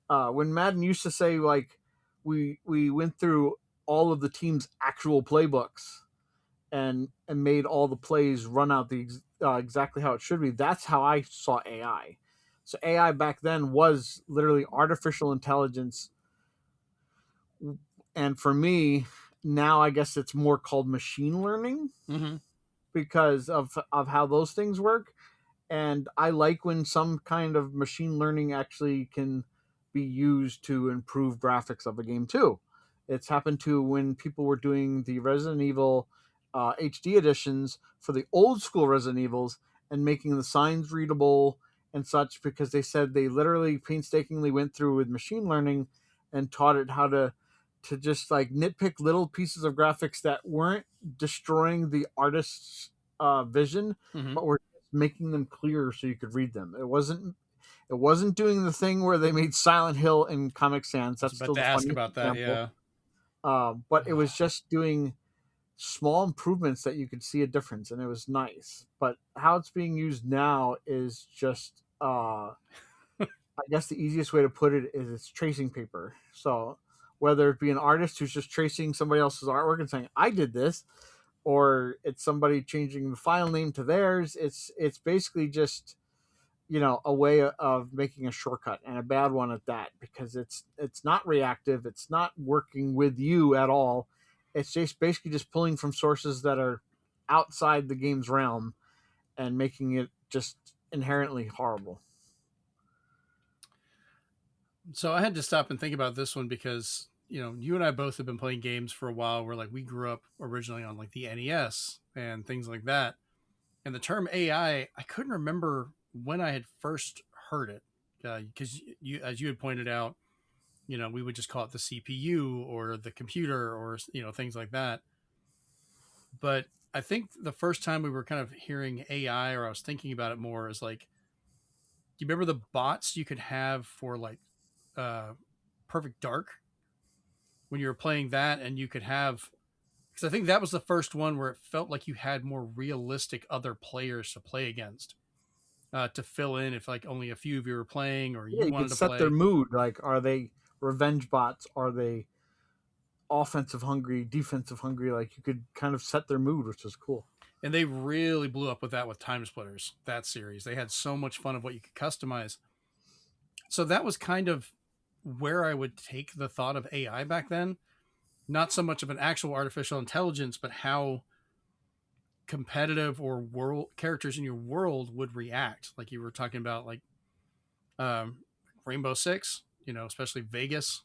When Madden used to say, like, we went through all of the team's actual playbooks and made all the plays run out exactly how it should be, that's how I saw AI. So AI back then was literally artificial intelligence. And for me, now I guess it's more called machine learning, because of how those things work. And I like when some kind of machine learning actually can be used to improve graphics of a game too. It's happened to when people were doing the Resident Evil HD editions for the old school Resident Evils, and making the signs readable and such, because they said they literally painstakingly went through with machine learning and taught it how to just like nitpick little pieces of graphics that weren't destroying the artist's vision, Mm-hmm. but were making them clearer so you could read them. It wasn't doing the thing where they made Silent Hill in Comic Sans. I was That's about still to the ask funniest about that. example. Yeah. But it was just doing small improvements that you could see a difference, and it was nice. But how it's being used now is just, I guess the easiest way to put it is it's tracing paper. So whether it be an artist who's just tracing somebody else's artwork and saying, I did this, or it's somebody changing the file name to theirs, it's basically just, a way of making a shortcut, and a bad one at that, because it's not reactive, it's not working with you at all. It's just basically just pulling from sources that are outside the game's realm and making it just inherently horrible. So I had to stop and think about this one because, you and I both have been playing games for a while where like we grew up originally on like the NES and things like that. And the term I couldn't remember when I had first heard it, because you, as you had pointed out, we would just call it the CPU or the computer or, things like that. But I think the first time we were kind of hearing AI, or I was thinking about it more, is like, do you remember the bots you could have for like uh, Perfect Dark when you were playing that, and you could have, because I think that was the first one where it felt like you had more realistic other players to play against, to fill in if like only a few of you were playing or Yeah, you you could wanted to set their play. mood. Like, are they revenge bots? Are they offensive hungry, defensive hungry? Like, you could kind of set their mood, which is cool. And they really blew up with that with Time Splitters, that series. They had so much fun of what you could customize. So that was kind of where I would take the thought of AI back then. Not so much of an actual artificial intelligence, but how competitive or world characters in your world would react. Like you were talking about, like um, Rainbow Six, especially Vegas.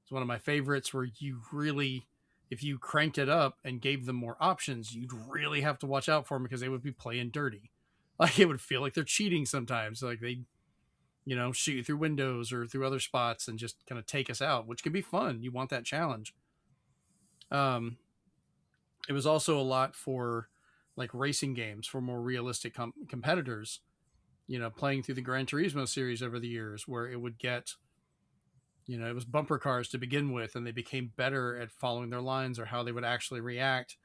It's one of my favorites where you really, if you cranked it up and gave them more options, you'd really have to watch out for them because they would be playing dirty. Like it would feel like they're cheating sometimes. Like they, shoot you through windows or through other spots and just kind of take us out, which can be fun. You want that challenge. Um, it was also a lot for like racing games for more realistic competitors, playing through the Gran Turismo series over the years where it would get, it was bumper cars to begin with, and they became better at following their lines or how they would actually react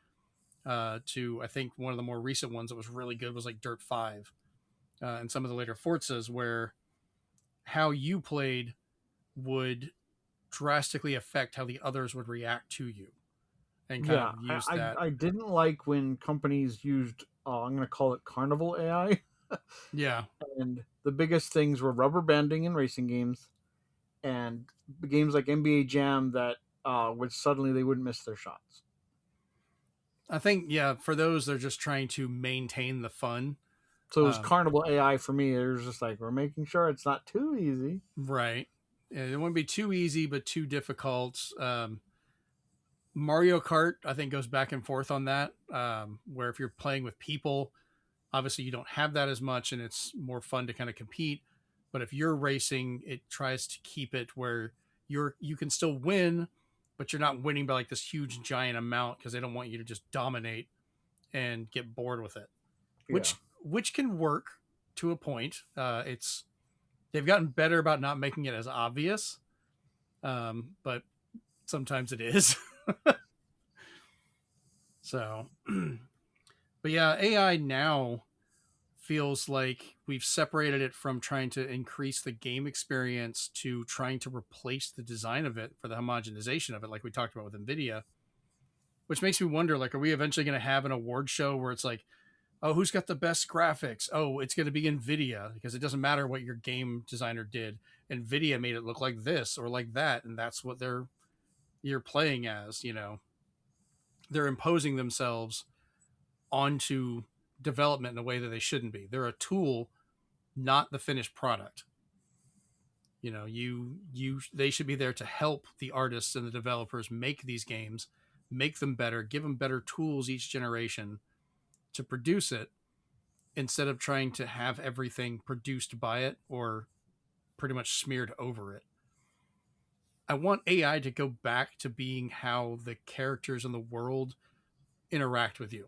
to, I think one of the more recent ones that was really good was like Dirt 5 and some of the later Forzas, where how you played would drastically affect how the others would react to you, and kind Yeah, of use that. I didn't like when companies used, I'm going to call it carnival AI. Yeah. And the biggest things were rubber banding in racing games, and games like NBA Jam that which suddenly they wouldn't miss their shots. I think, yeah, for those, they're just trying to maintain the fun. So it was carnival AI for me. It was just like, we're making sure it's not too easy. Right. It wouldn't be too easy, but too difficult. Mario Kart, I think, goes back and forth on that, where if you're playing with people, obviously you don't have that as much, and it's more fun to kind of compete. But if you're racing, it tries to keep it where you can still win, but you're not winning by like this huge giant amount because they don't want you to just dominate and get bored with it, Yeah. which can work to a point. It's they've gotten better about not making it as obvious, but sometimes it is. So, but yeah, AI now feels like we've separated it from trying to increase the game experience to trying to replace the design of it for the homogenization of it, like we talked about with NVIDIA, which makes me wonder, like, are we eventually going to have an award show where it's like, oh, who's got the best graphics? Oh, it's going to be NVIDIA, because it doesn't matter what your game designer did. NVIDIA made it look like this or like that, and that's what you're playing as, They're imposing themselves onto development in a way that they shouldn't be. They're a tool, not the finished product. They should be there to help the artists and the developers make these games, make them better, give them better tools each generation to produce it, instead of trying to have everything produced by it or pretty much smeared over it. I want AI to go back to being how the characters in the world interact with you.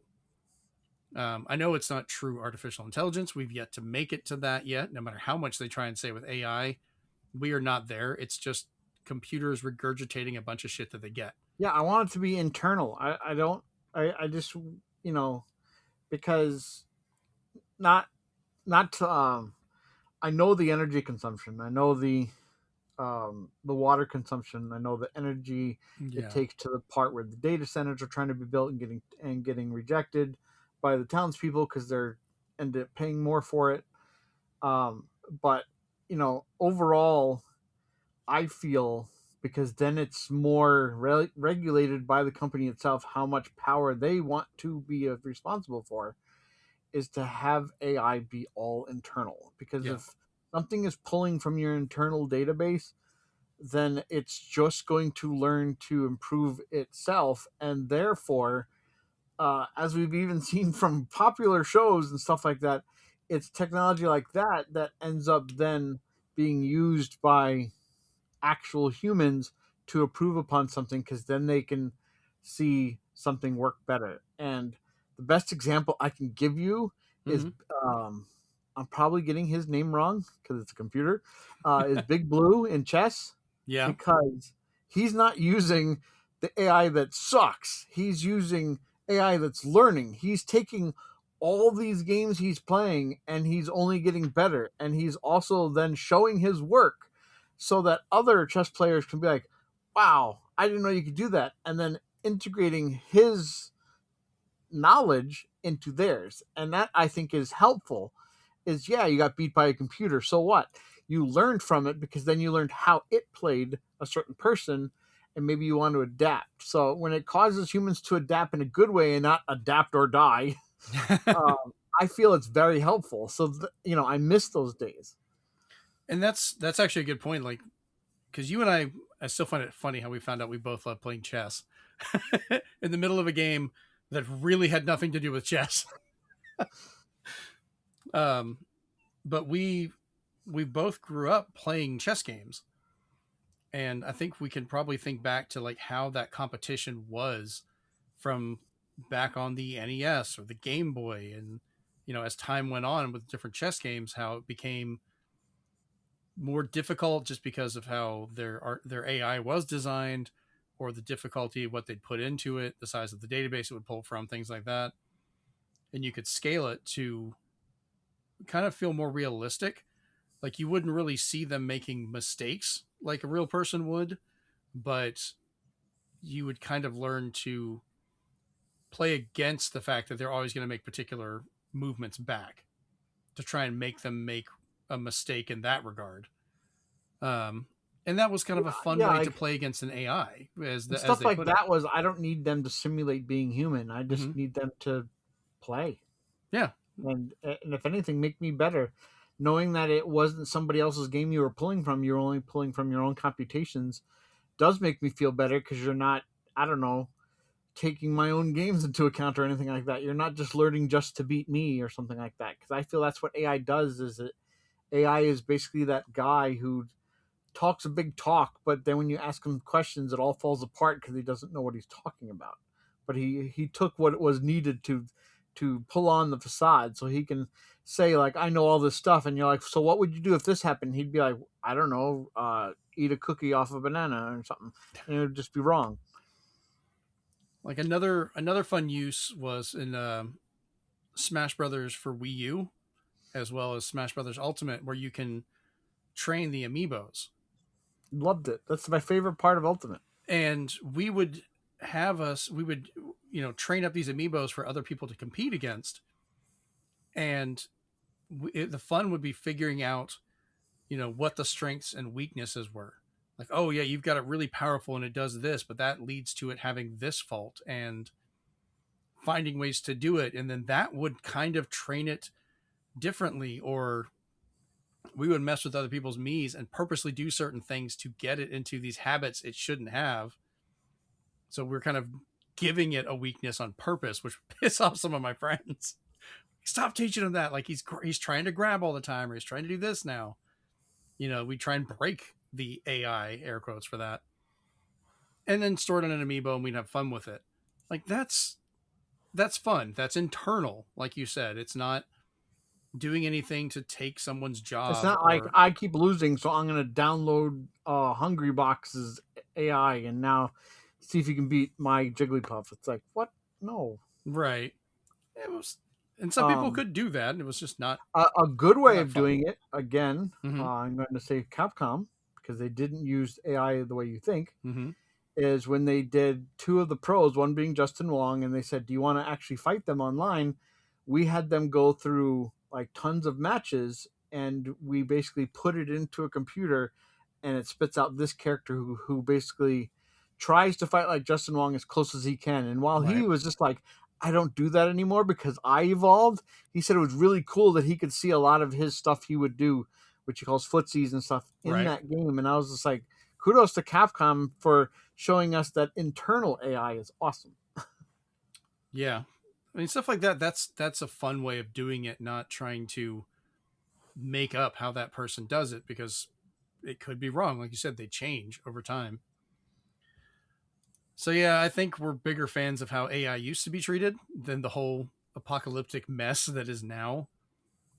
I know it's not true artificial intelligence. We've yet to make it to that yet. No matter how much they try and say with AI, we are not there. It's just computers regurgitating a bunch of shit that they get. Yeah, I want it to be internal. I just, because not, not, I know the energy consumption. I know the water consumption. I know the energy it takes to the part where the data centers are trying to be built and getting rejected by the townspeople because they're end up paying more for it. But overall, I feel because then it's more regulated by the company itself how much power they want to be responsible for is to have AI be all internal. Because if something is pulling from your internal database, then it's just going to learn to improve itself. And therefore, as we've even seen from popular shows and stuff like that, it's technology like that ends up then being used by actual humans to approve upon something because then they can see something work better. And the best example I can give you is I'm probably getting his name wrong because it's a computer, is Big Blue in chess. Yeah. Because he's not using the AI that sucks. He's using AI that's learning. He's taking all these games he's playing and he's only getting better. And he's also then showing his work so that other chess players can be like, wow, I didn't know you could do that. And then integrating his knowledge into theirs. And that I think is helpful. Is you got beat by a computer. So what? You learned from it because then you learned how it played a certain person and maybe you want to adapt. So when it causes humans to adapt in a good way and not adapt or die, I feel it's very helpful. So, I miss those days. And that's actually a good point. Like, because you and I still find it funny how we found out we both love playing chess in the middle of a game that really had nothing to do with chess. But we both grew up playing chess games, and I think we can probably think back to like how that competition was from back on the NES or the Game Boy, and as time went on with different chess games, how it became more difficult just because of how their AI was designed, or the difficulty of what they'd put into it, the size of the database it would pull from, things like that, and you could scale it to kind of feel more realistic. Like you wouldn't really see them making mistakes like a real person would, but you would kind of learn to play against the fact that they're always going to make particular movements back to try and make them make a mistake in that regard. And that was kind of a fun way to play against an AI. Stuff like that was, I don't need them to simulate being human. I just need them to play. Yeah. And if anything, make me better. Knowing that it wasn't somebody else's game you were pulling from, you're only pulling from your own computations, does make me feel better because you're not, I don't know, taking my own games into account or anything like that. You're not just learning just to beat me or something like that. Because I feel that's what AI does. Is that AI is basically that guy who talks a big talk, but then when you ask him questions, it all falls apart because he doesn't know what he's talking about. But he took what was needed to pull on the facade so he can say like, I know all this stuff, and you're like, so what would you do if this happened? He'd be like, I don't know, eat a cookie off a banana or something, and it would just be wrong. Like another fun use was in Smash Brothers for Wii U, as well as Smash Brothers Ultimate, where you can train the amiibos. Loved it. That's my favorite part of Ultimate. And we would train up these amiibos for other people to compete against, and the fun would be figuring out what the strengths and weaknesses were. Like, oh yeah, you've got it really powerful and it does this, but that leads to it having this fault, and finding ways to do it. And then that would kind of train it differently, or we would mess with other people's Miis and purposely do certain things to get it into these habits it shouldn't have. So we're kind of giving it a weakness on purpose, which piss off some of my friends. stop teaching him that. Like he's trying to grab all the time, or he's trying to do this now. We try and break the AI, air quotes, for that, and then store it on an amiibo, and we'd have fun with it. Like that's fun. That's internal, like you said. It's not doing anything to take someone's job. It's not like I keep losing, so I'm going to download Hungry Box's AI and now see if you can beat my Jigglypuff. It's like, what? No. Right. It was, and some people could do that, and it was just not a good way of doing it. Again, mm-hmm. I'm going to say Capcom, because they didn't use AI the way you think. Mm-hmm. Is when they did two of the pros, one being Justin Wong, and they said, do you want to actually fight them online? We had them go through like tons of matches, and we basically put it into a computer, and it spits out this character who basically tries to fight like Justin Wong as close as he can. And while he was just like, I don't do that anymore because I evolved, he said it was really cool that he could see a lot of his stuff he would do, which he calls footsies and stuff, in that game. And I was just like, kudos to Capcom for showing us that internal AI is awesome. Yeah. I mean, stuff like that, that's a fun way of doing it, not trying to make up how that person does it, because it could be wrong. Like you said, they change over time. So yeah, I think we're bigger fans of how AI used to be treated than the whole apocalyptic mess that is now,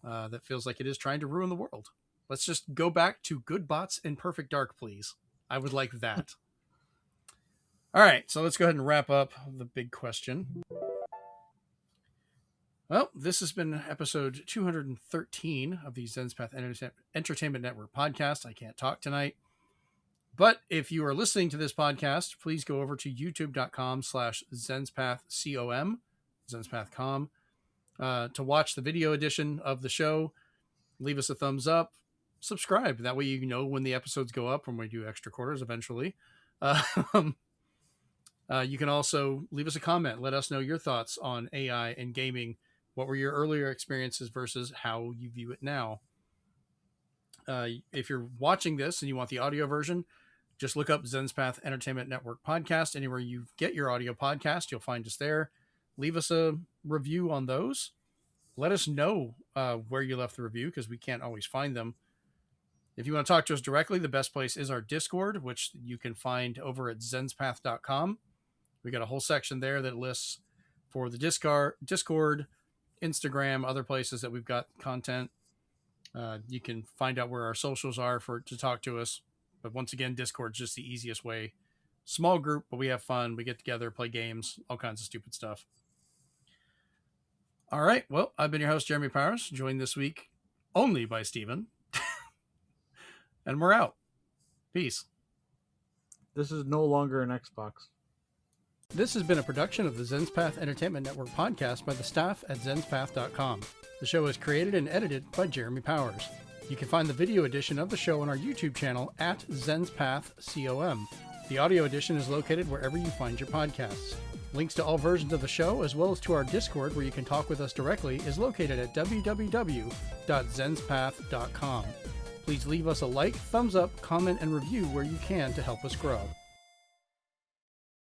that feels like it is trying to ruin the world. Let's just go back to good bots and perfect dark, please. I would like that. All right, so let's go ahead and wrap up the big question. Well, this has been episode 213 of the Zenspath Entertainment Network Podcast. I can't talk tonight. But if you are listening to this podcast, please go over to youtube.com/ZenspathCom, Zenspath.com, to watch the video edition of the show. Leave us a thumbs up. Subscribe. That way you know when the episodes go up, when we do extra quarters eventually. You can also leave us a comment. Let us know your thoughts on AI and gaming. What were your earlier experiences versus how you view it now? If you're watching this and you want the audio version, just look up Zenspath Entertainment Network Podcast. Anywhere you get your audio podcast, you'll find us there. Leave us a review on those. Let us know where you left the review, because we can't always find them. If you want to talk to us directly, the best place is our Discord, which you can find over at Zenspath.com. We got a whole section there that lists for the Discord, Instagram, other places that we've got content. You can find out where our socials are to talk to us. But once again, Discord's just the easiest way. Small group, but we have fun. We get together, play games, all kinds of stupid stuff. All right. Well, I've been your host, Jeremy Powers, joined this week only by Steven. And we're out. Peace. This is no longer an Xbox. This has been a production of the Zenspath Entertainment Network Podcast by the staff at Zenspath.com. The show is created and edited by Jeremy Powers. You can find the video edition of the show on our YouTube channel at ZenspathCom. The audio edition is located wherever you find your podcasts. Links to all versions of the show, as well as to our Discord where you can talk with us directly, is located at www.zenspath.com. Please leave us a like, thumbs up, comment, and review where you can to help us grow.